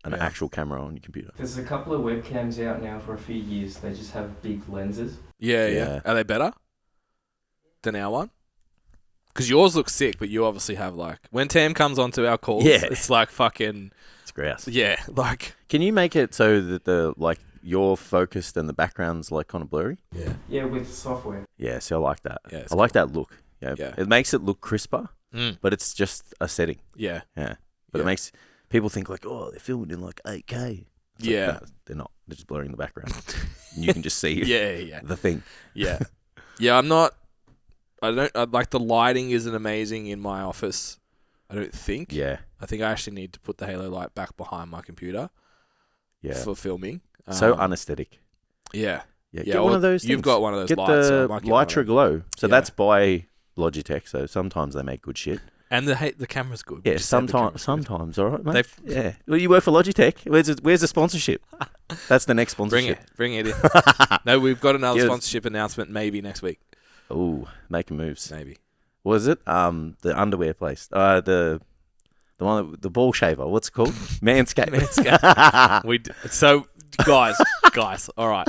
an Yeah. actual camera on your computer. There's a couple of webcams out now for a few years. They just have big lenses. Yeah. Yeah. Are they better than our one? Because yours looks sick, but you obviously have like when Tam comes onto our calls, Yeah. it's like fucking It's grouse. yeah, like Can you make it so that the like you're focused and the background's like kind of blurry? yeah, Yeah, with software. Yeah, see, I like that. Yeah, it's I like that look. Yeah. Yeah. It makes it look crisper, but it's just a setting. yeah, Yeah. But Yeah. it makes people think like, oh, they're filming in like 8K. It's Yeah. like, no, they're not. They're just blurring the background. And you can just see yeah. the thing. Yeah. Yeah, I'm not. I like the lighting isn't amazing in my office. I don't think. Yeah. I think I actually need to put the halo light back behind my computer Yeah. for filming. So unaesthetic. Yeah. Yeah. Yeah, Get one well, of those you've things. got one of those Get lights. so I the might get one of Lytra them. Glow. So Yeah. that's by Logitech. So sometimes they make good shit. And the camera's good. We Yeah, just said the camera's sometimes, all right, mate. They've- Yeah. Well, you work for Logitech. Where's the sponsorship? That's the next good. sponsorship. Bring it in. No, we've got another Give us- sponsorship announcement maybe next week. Ooh, making moves. Maybe. What is it? The underwear place. The one, the ball shaver. What's it called? Manscaped. Manscaped. So guys, all right.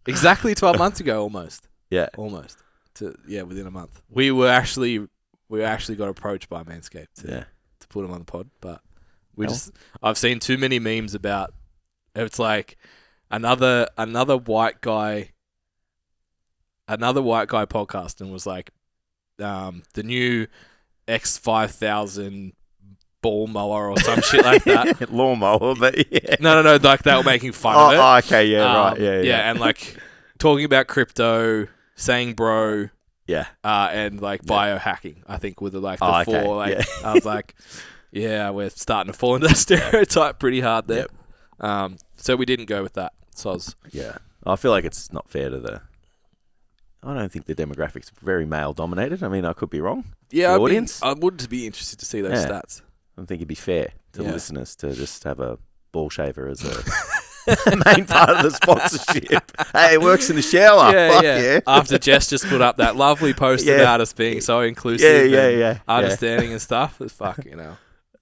Exactly 12 months ago, almost. Yeah. Almost. Within a month. We actually got approached by Manscaped to put them on the pod, but I've seen too many memes about it's like another white guy podcast and was like the new X5000 ball mower or some shit like that. Lawnmower, but yeah. No, like they were making fun of it. Oh, okay, yeah, right, yeah. And like talking about crypto, saying bro, Yeah. and like biohacking, I think were the okay, four. Like, yeah. I was like, yeah, we're starting to fall into that stereotype pretty hard there. So we didn't go with that. Soz. Yeah. I feel like it's not fair to the... I don't think the demographics are very male-dominated. I mean, I could be wrong. Yeah, The audience? I would be interested to see those Yeah. stats. I don't think it'd be fair to Yeah. listeners to just have a ball shaver as a main part of the sponsorship. Hey, it works in the shower. Fuck yeah. After Jess just put up that lovely post Yeah. about us being so inclusive and yeah. understanding and stuff, it's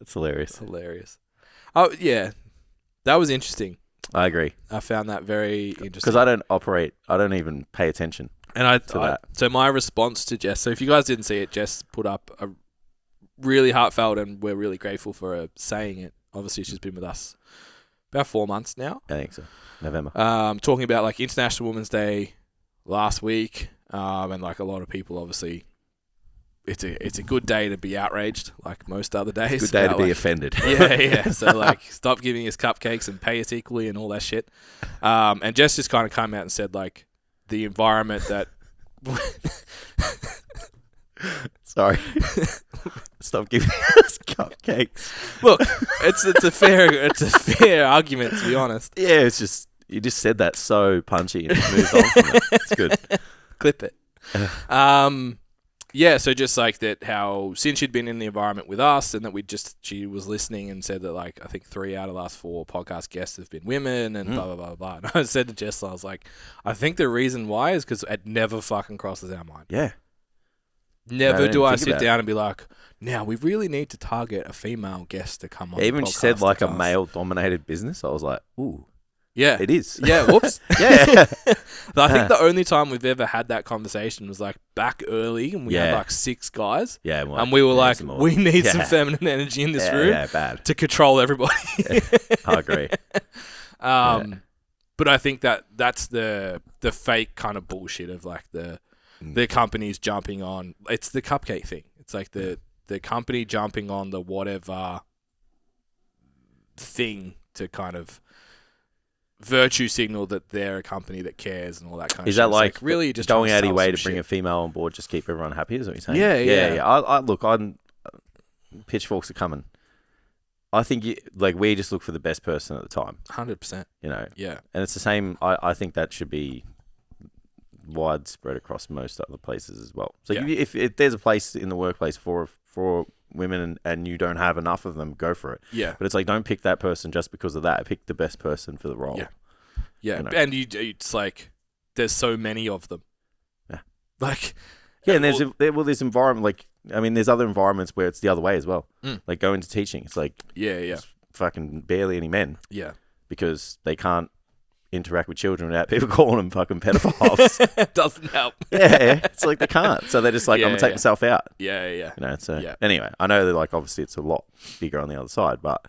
It's hilarious. hilarious. Oh, yeah. That was interesting. I agree. I found that very interesting. Because I don't even pay attention. And that. So my response to Jess, so if you guys didn't see it, Jess put up a really heartfelt, and we're really grateful for her saying it. Obviously, she's been with us about 4 months now. I think so. November. Talking about like International Women's Day last week, and like a lot of people, obviously, it's a good day to be outraged, like most other days. Good day to about, be like, offended. Yeah. So like, stop giving us cupcakes and pay us equally and all that shit. And Jess just kind of came out and said like the environment that. Sorry. Stop giving us cupcakes. Look, it's a fair argument, to be honest. Yeah, it's just you just said that so punchy and moved on from it. It's good. Clip it. Yeah, so just like that, how since she'd been in the environment with us, and that she was listening and said that like I think 3 out of the last 4 podcast guests have been women and blah blah blah blah. And I said to Jess, I was like, I think the reason why is because it never fucking crosses our mind. Yeah. Never No, do I think sit about it. down and be like, now we really need to target a female guest to come on. Yeah, the even she said podcast like to a cast. male-dominated business. I was like, ooh, Yeah, it is. Yeah, whoops. Yeah. I think the only time we've ever had that conversation was like back early, and we had Yeah. like 6 guys, Yeah. Well, and we were yeah, like, some more. we need some Yeah. feminine energy in this Yeah, room yeah, bad. to control everybody. I agree. But But I think that's the fake kind of bullshit of like the companies jumping on. It's the cupcake thing. It's like the company jumping on the whatever thing to kind of virtue signal that they're a company that cares and all that kind of shit. Is that It's like really just going trying out to of your way sell to some bring a shit? female on board, just keep everyone happy? Is what you're saying? Yeah. I look, pitchforks are coming. I think we just look for the best person at the time. 100%. You know. Yeah. And it's the same. I think that should be widespread across most other places as well. So if there's a place in the workplace for women and you don't have enough of them, go for it. Yeah. But it's like, don't pick that person just because of that. Pick the best person for the role. Yeah. Yeah. You know? And it's like there's so many of them. Yeah. Like. Yeah, and there's environment, like, I mean, there's other environments where it's the other way as well. Like, go into teaching. It's like, there's fucking barely any men. Yeah. Because they can't interact with children without people calling them fucking pedophiles. It doesn't help. Yeah, it's like they can't. So they're just like, I'm going to take myself out. Yeah. You know, so anyway, I know that, like, obviously it's a lot bigger on the other side, but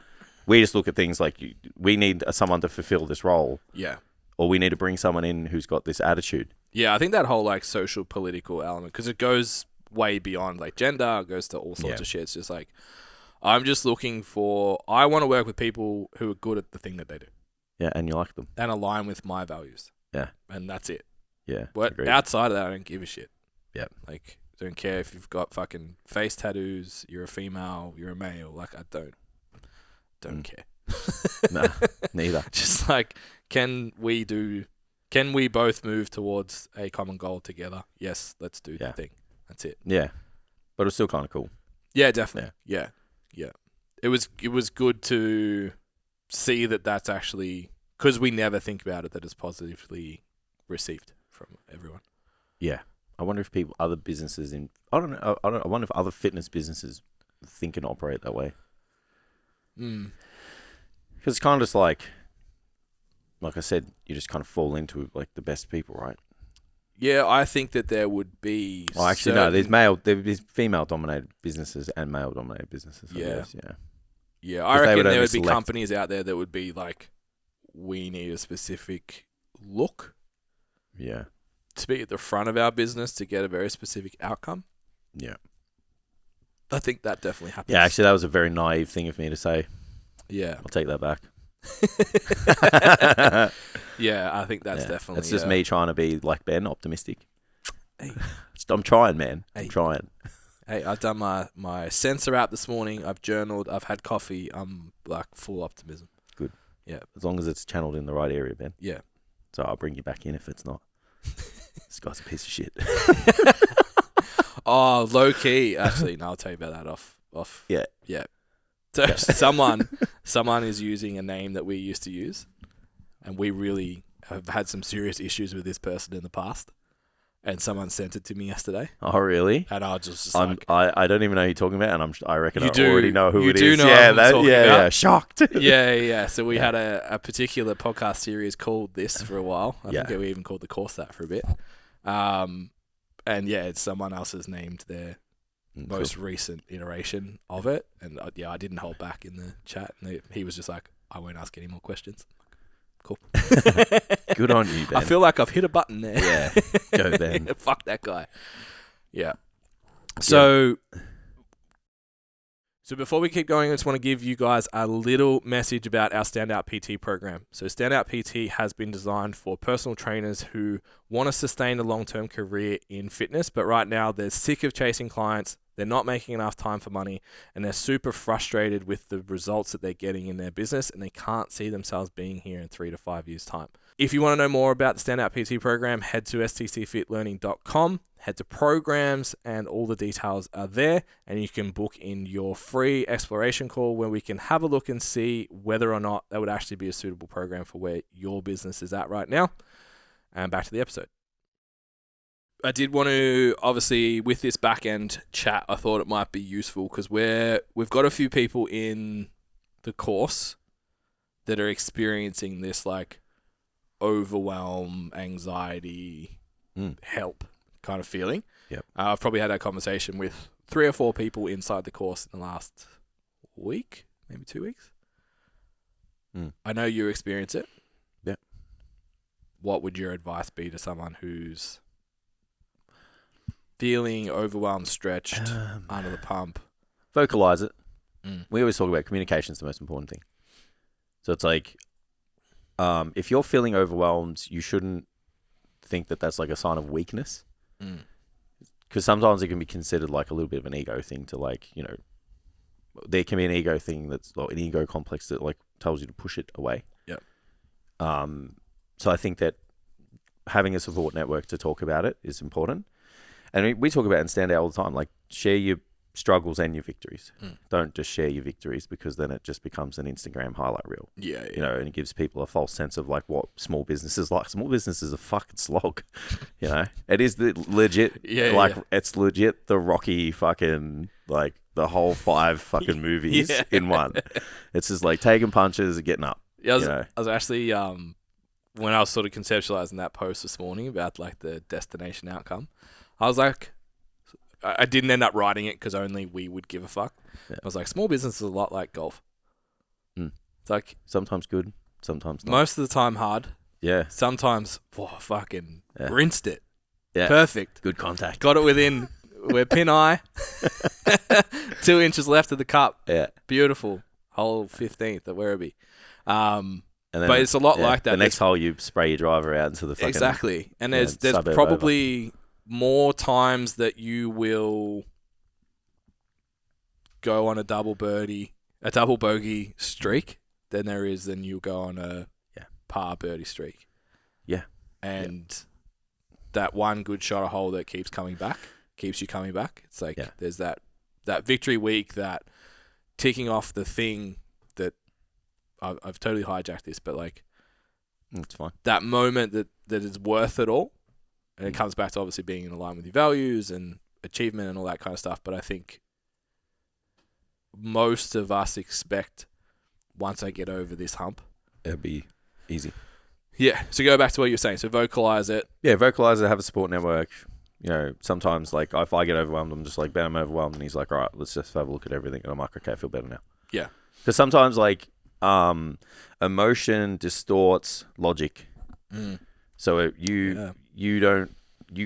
we just look at things like we need someone to fulfill this role. Yeah. Or we need to bring someone in who's got this attitude. Yeah, I think that whole like social political element, because it goes way beyond like gender, it goes to all sorts of shit. It's just like, I'm just looking I want to work with people who are good at the thing that they do. Yeah, and you like them. And align with my values. Yeah. And that's it. Yeah. But agreed. outside of that, I don't give a shit. Yeah. Like, don't care if you've got fucking face tattoos, you're a female, you're a male. Like, I don't care. Nah, neither. Just like, can we both move towards a common goal together? Yes, let's do the thing. That's it. Yeah. But it was still kind of cool. Yeah, definitely. Yeah. It was good to see that that's actually, because we never think about it, that it's positively received from everyone. Yeah. I wonder if other businesses I wonder if other fitness businesses think and operate that way. Because it's kind of just like I said, you just kind of fall into like the best people, right? Yeah, I think that there would be. Oh, actually, no. There's female-dominated businesses and male-dominated businesses. Yeah, I reckon there would be companies out there that would be like, we need a specific look. Yeah. To be at the front of our business to get a very specific outcome. Yeah. I think that definitely happens. Yeah, actually, that was a very naive thing of me to say. Yeah. I'll take that back. Yeah, I think that's definitely. It's just me trying to be like Ben, optimistic. Hey. I'm trying, man. I'm trying. Hey, I've done my sensor app this morning. I've journaled. I've had coffee. I'm like full optimism. Good. Yeah. As long as it's channeled in the right area, Ben. Yeah. So I'll bring you back in if it's not. This guy's a piece of shit. Oh, low key. Actually, no, I'll tell you about that off. Yeah. Yeah. So someone is using a name that we used to use, and we really have had some serious issues with this person in the past. And someone sent it to me yesterday. Oh, really? And I was just like... I don't even know who you're talking about, and I reckon already know who it is. You do know who I'm talking about? Yeah, shocked. Yeah. So we had a particular podcast series called this for a while. I think we even called the course that for a bit. And yeah, it's someone else has named their most recent iteration of it. And I didn't hold back in the chat. And he was just like, I won't ask any more questions. Cool. Good on you, Ben. I feel like I've hit a button there. Yeah. Go, Ben. Fuck that guy. Yeah. So before we keep going, I just want to give you guys a little message about our Standout PT program. So Standout PT has been designed for personal trainers who want to sustain a long-term career in fitness, but right now they're sick of chasing clients. They're not making enough time for money, and they're super frustrated with the results that they're getting in their business, and they can't see themselves being here in 3 to 5 years' time. If you want to know more about the Standout PT program, head to STCfitLearning.com, head to programs, and all the details are there, and you can book in your free exploration call where we can have a look and see whether or not that would actually be a suitable program for where your business is at right now. And back to the episode. I did want to, obviously, with this back-end chat, I thought it might be useful because we've got a few people in the course that are experiencing this, like, overwhelm, anxiety, help kind of feeling. Yep. I've probably had that conversation with 3 or 4 people inside the course in the last week, maybe 2 weeks. I know you experience it. Yeah. what would your advice be to someone who's feeling overwhelmed, stretched, under the pump? Vocalize it. We always talk about communication is the most important thing. So it's like, if you're feeling overwhelmed, you shouldn't think that that's like a sign of weakness. Because sometimes it can be considered like a little bit of an ego thing to like, you know, there can be an ego thing that's like an ego complex that like tells you to push it away. Yep. So I think that having a support network to talk about it is important. And we talk about in Standout all the time, like share your struggles and your victories. Don't just share your victories, because then it just becomes an Instagram highlight reel. Yeah. You know, and it gives people a false sense of like what small business is like. Small business is a fucking slog. You know, it is the legit. It's legit the Rocky fucking like the whole 5 fucking movies in one. It's just like taking punches and getting up. Yeah, I was actually when I was sort of conceptualizing that post this morning about like the destination outcome, I was like, I didn't end up writing it because only we would give a fuck. Yeah. I was like, small business is a lot like golf. It's like sometimes good, sometimes not. Most of the time hard. Yeah. Sometimes, fucking rinsed it. Yeah. Perfect. Good contact. Got it within, we're pin eye. 2 inches left of the cup. Yeah. Beautiful. Hole 15th at Werribee. Then, but it's a lot like that. The next hole, you spray your driver out into the fucking... Exactly. And there's probably more times that you will go on a double bogey streak than there is than you'll go on a par birdie streak. Yeah. And that one good shot a hole that keeps you coming back. It's like there's that victory week, that ticking off the thing that I've totally hijacked this, but like it's fine. That moment that is worth it all. And it comes back to obviously being in line with your values and achievement and all that kind of stuff. But I think most of us expect once I get over this hump, it'll be easy. Yeah. So go back to what you're saying. So vocalize it. Yeah, vocalize it, have a support network. You know, sometimes like if I get overwhelmed, I'm just like, Ben, I'm overwhelmed. And he's like, all right, let's just have a look at everything. And I'm like, okay, I feel better now. Yeah. Because sometimes like emotion distorts logic. So you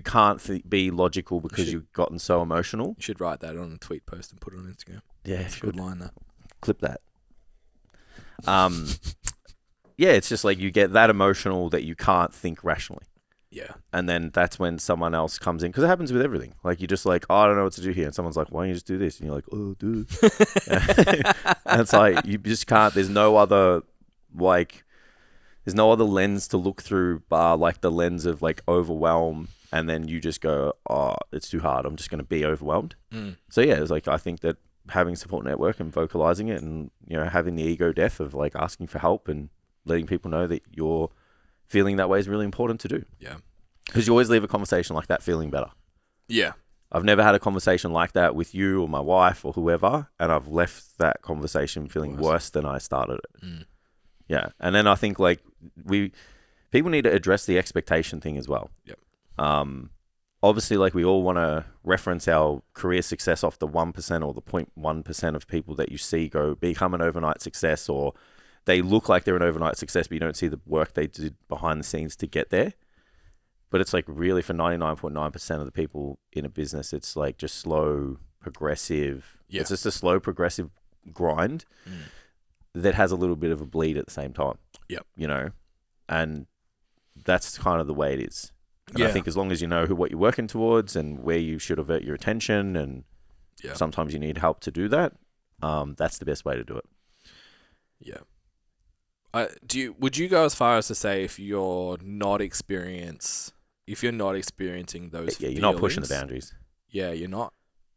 can't be logical because you've gotten so emotional. You should write that on a tweet post and put it on Instagram. Yeah, it's a good line, that. Clip that. Yeah, it's just like you get that emotional that you can't think rationally. Yeah. And then that's when someone else comes in, because it happens with everything. Like you're just like, oh, I don't know what to do here. And someone's like, why don't you just do this? And you're like, oh, dude. And it's like, you just can't, there's no other lens to look through bar like the lens of like overwhelm. And then you just go, oh, it's too hard. I'm just going to be overwhelmed. So yeah, it's like, I think that having a support network and vocalizing it and, you know, having the ego death of like asking for help and letting people know that you're feeling that way is really important to do. Yeah. Because you always leave a conversation like that feeling better. Yeah. I've never had a conversation like that with you or my wife or whoever, and I've left that conversation feeling worse than I started it. Yeah. And then I think like people need to address the expectation thing as well. Yep. Obviously, like we all want to reference our career success off the 1% or the 0.1% of people that you see become an overnight success, or they look like they're an overnight success, but you don't see the work they did behind the scenes to get there. But it's like really for 99.9% of the people in a business, it's like just slow, progressive. Yeah. It's just a slow, progressive grind that has a little bit of a bleed at the same time. Yep. You know, and that's kind of the way it is. And I think as long as you know what you're working towards and where you should avert your attention, and sometimes you need help to do that, that's the best way to do it. Yeah. Would you go as far as to say if you're not experiencing those you're not pushing the boundaries. Yeah, you're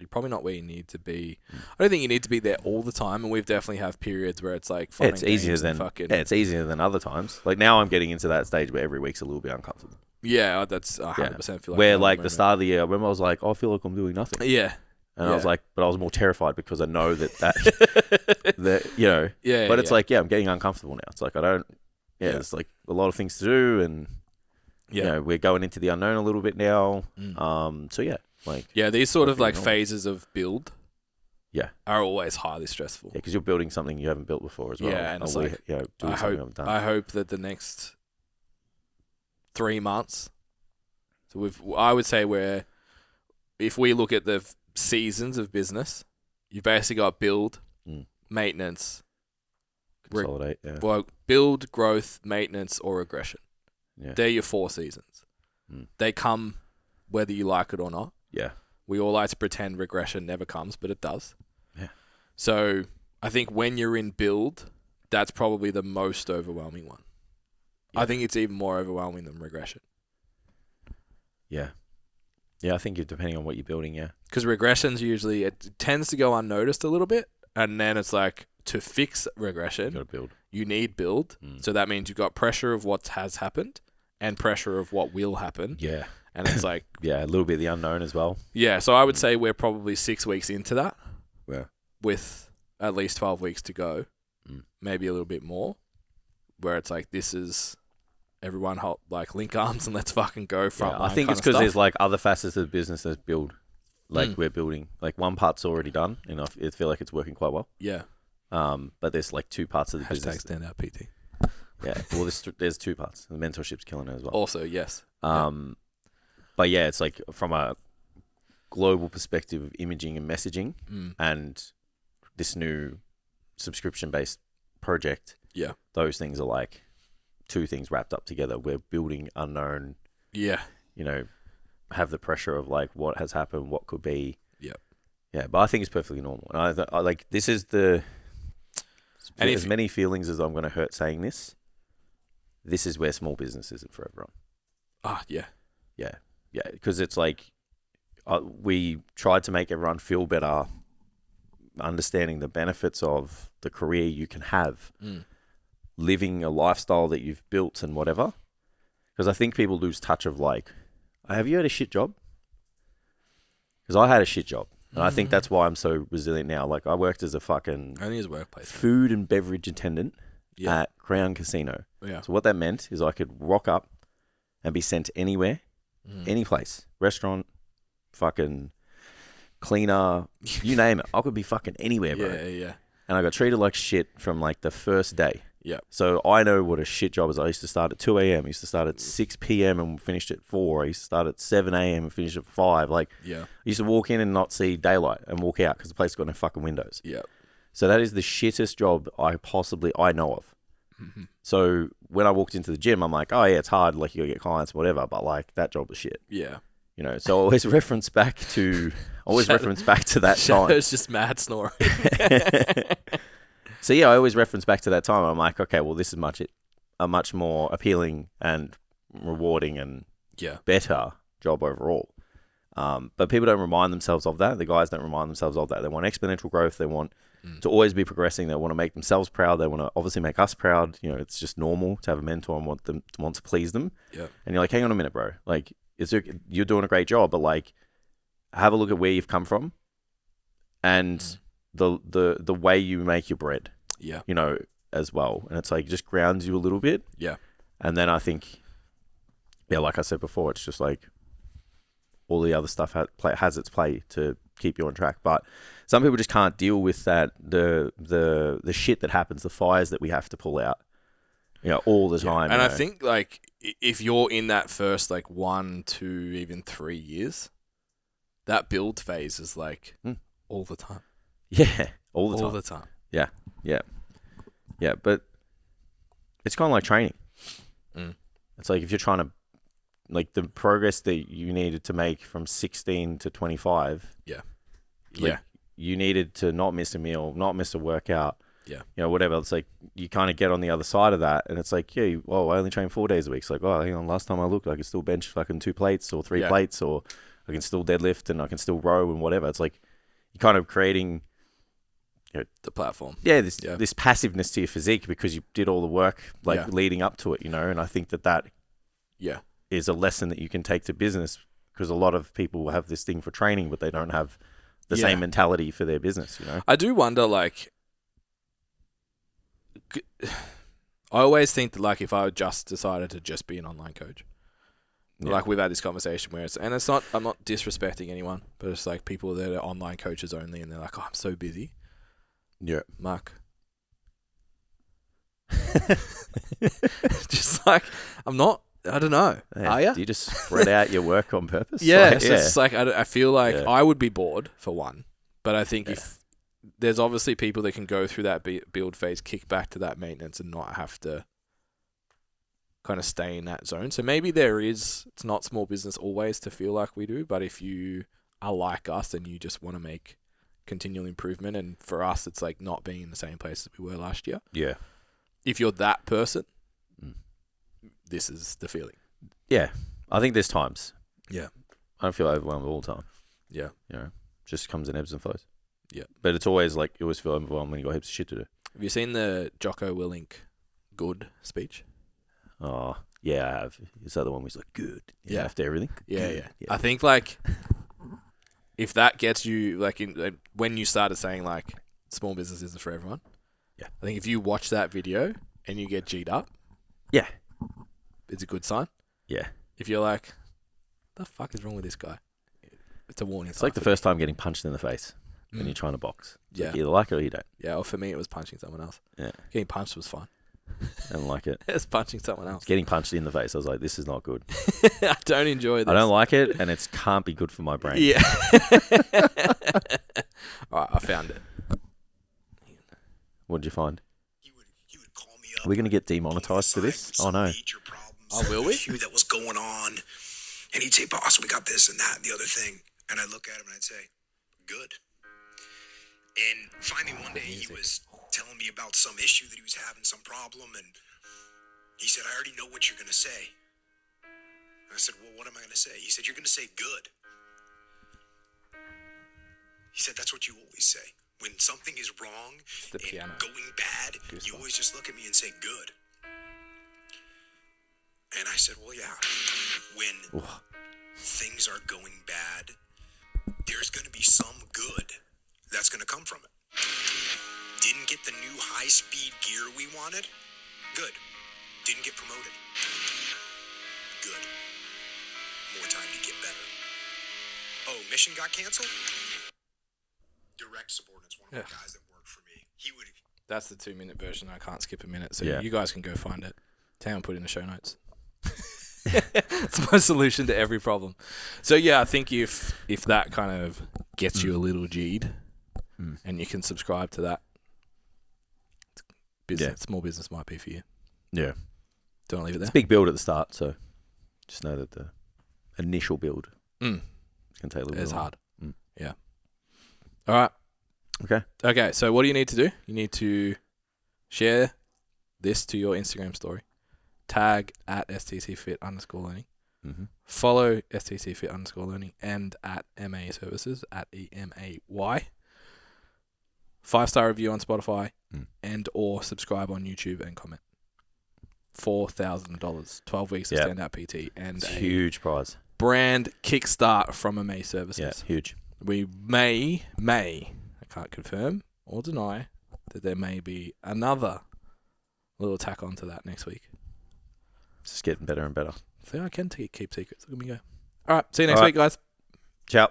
probably not where you need to be. I don't think you need to be there all the time, and we've definitely have periods where it's like it's easier than other times. Like now I'm getting into that stage where every week's a little bit uncomfortable. Yeah, that's 100% feel like where like the start of the year, I remember I was like, I feel like I'm doing nothing. Yeah. And I was like, but I was more terrified because I know that you know. Yeah. But it's like, I'm getting uncomfortable now. It's like there's like a lot of things to do, and you know, we're going into the unknown a little bit now. So these sort of like phases of build are always highly stressful. Yeah, because you're building something you haven't built before as well. Yeah, and it's like, I hope that the next 3 months. So I would say if we look at the seasons of business, you've basically got build, maintenance, Consolidate. well, build, growth, maintenance, or regression. Yeah. They're your 4 seasons. They come whether you like it or not. Yeah. We all like to pretend regression never comes, but it does. Yeah. So I think when you're in build, that's probably the most overwhelming one. Yeah. I think it's even more overwhelming than regression. Yeah. Yeah, I think depending on what you're building, yeah. Because regressions usually, it tends to go unnoticed a little bit. And then it's like, to fix regression, You got to build. you need build. So that means you've got pressure of what has happened and pressure of what will happen. Yeah. And it's like... Yeah, a little bit of the unknown as well. Yeah, so I would say we're probably 6 weeks into that. Yeah. With at least 12 weeks to go. Maybe a little bit more. Where it's like, this is... Everyone like link arms and let's fucking go from. I think it's because there's like other facets of the business that build. Like we're building. Like one part's already done and I feel like it's working quite well. Yeah. But there's like 2 parts of the business. Standout PT. Yeah. Well, there's 2 parts. The mentorship's killing it as well. Also, yes. But yeah, it's like from a global perspective of imaging and messaging and this new subscription-based project. Yeah. Those things are like 2 things wrapped up together. We're building unknown. Yeah. You know, have the pressure of like what has happened, what could be. Yeah. Yeah, but I think it's perfectly normal. And I like this is the... And as many feelings as I'm going to hurt saying this, this is where small business isn't for everyone. Yeah. Yeah. Yeah, because it's like we tried to make everyone feel better, understanding the benefits of the career you can have, living a lifestyle that you've built and whatever. Because I think people lose touch of like, have you had a shit job? Because I had a shit job. And I think that's why I'm so resilient now. Like I worked as a fucking only his workplace food and beverage attendant at Crown Casino. Yeah. So what that meant is I could rock up and be sent anywhere, any place, restaurant, fucking cleaner, you name it. I could be fucking anywhere, bro. Yeah. And I got treated like shit from like the first day. Yeah. So I know what a shit job is. I used to start at 2 a.m. I used to start at 6 p.m. and finished at 4. I used to start at 7 a.m. and finish at 5. Like, yeah. I used to walk in and not see daylight and walk out because the place got no fucking windows. Yeah. So that is the shittest job I know of. So when I walked into the gym, I'm like, oh yeah, it's hard. Like you gotta get clients, whatever. But like that job was shit. Yeah. You know, so I always reference back to that time. It's just mad snoring. So yeah, I always reference back to that time. I'm like, okay, well, this is a much more appealing and rewarding and better job overall. But people don't remind themselves of that. The guys don't remind themselves of that. They want exponential growth. They want to always be progressing. They want to make themselves proud. They want to obviously make us proud. You know, it's just normal to have a mentor and want to please them. Yeah. And you're like, hang on a minute, bro. Like, you're doing a great job, but like, have a look at where you've come from, and the way you make your bread. Yeah. You know, as well, and it's like it just grounds you a little bit. Yeah. And then I think, like I said before, it's just like all the other stuff has its play to keep you on track. But some people just can't deal with that the shit that happens, the fires that we have to pull out, you know, all the time. And I think like if you're in that first like 1, 2, even 3 years, that build phase is like all the time. Yeah, all the time. Yeah, but it's kind of like training. It's like if you're trying to, like the progress that you needed to make from 16 to 25. You needed to not miss a meal, not miss a workout. Yeah. You know, whatever. It's like you kind of get on the other side of that, and it's like, I only train 4 days a week. It's like, hang on, last time I looked, I could still bench fucking 2 plates or 3 plates, or I can still deadlift and I can still row and whatever. It's like you're kind of creating, you know, the platform. Yeah, this passiveness to your physique because you did all the work leading up to it, you know. And I think that is a lesson that you can take to business, because a lot of people have this thing for training, but they don't have the same mentality for their business, you know. I do wonder, like, I always think that, like, if I just decided to just be an online coach, like we've had this conversation where I'm not disrespecting anyone, but it's like people that are online coaches only, and they're like, I'm so busy. Yeah. Mark. Just like, I'm not I don't know. Yeah. Are you? Do you just spread out your work on purpose? Yeah, Like, so it's like I feel like Yeah. I would be bored for one, but I think if there's obviously people that can go through that build phase, kick back to that maintenance, and not have to kind of stay in that zone. So maybe it's not small business always to feel like we do, but if you are like us and you just want to make continual improvement, and for us, it's like not being in the same place as we were last year. Yeah. If you're that person, this is the feeling. Yeah. I think there's times. Yeah. I don't feel overwhelmed all the time. Yeah. Just comes in ebbs and flows. Yeah. But it's always like, you always feel overwhelmed when you got heaps of shit to do. Have you seen the Jocko Willink good speech? Oh, yeah, I have. Is that the one where he's like, good? Yeah. After everything? Yeah, Good. yeah. I think, like, if that gets you, like, when you started saying, like, small business isn't for everyone, I think if you watch that video and you get G'd up, Yeah. it's a good sign. Yeah. If you're like, the fuck is wrong with this guy? It's a warning. It's like the first time getting punched in the face when you're trying to box. It's like, you either like it or you don't. Yeah, well, for me, it was punching someone else. Yeah. Getting punched was fine. I don't like it. It's punching someone else. Getting punched in the face, I was like, this is not good. I don't enjoy this. I don't like it, and it can't be good for my brain. Yeah. All right, I found it. What did you find? He would call me up. Are we going to get demonetized for this? Oh, no. Oh, will we? Issue that was going on, and he'd say, "Boss, we got this and that and the other thing," and I'd look at him and I'd say, "Good." And finally, one day he was telling me about some issue that he was having, some problem, and he said, "I already know what you're going to say." And I said, "Well, what am I going to say?" He said, "You're going to say good." He said, "That's what you always say. When something is wrong the and piano. going bad, you always just look at me and say good." And I said, "Well, yeah, when things are going bad, there's going to be some good that's going to come from it. Didn't get the new high-speed gear we wanted? Good. Didn't get promoted? Good. More time to get better. Oh, mission got canceled? Direct subordinate's one of the guys that worked for me. He would..." That's the 2-minute version. I can't skip a minute, so Yeah. you guys can go find it. Tam put in the show notes. It's my solution to every problem. So yeah, I think if that kind of gets you a little G'd, and you can subscribe to that, small business might be for you. Yeah. Don't leave it there. It's a big build at the start, so just know that the initial build Mm. is going to take a little bit It's longer. hard. Yeah. All right. Okay. Okay, so what do you need to do? You need to share this to your Instagram story. Tag at STCfit_learning. Mm-hmm. Follow STCfit_learning and at MA Services at EMAY. 5-star review on Spotify and or subscribe on YouTube and comment. $4,000, 12 weeks of Standout PT, and It's a a huge prize. brand kickstart from MA Services. Yeah, huge. We may, I can't confirm or deny that there may be another little tack onto that next week. It's just getting better and better. See, I can keep secrets. Look at me go. All right, see you next week, guys. Ciao.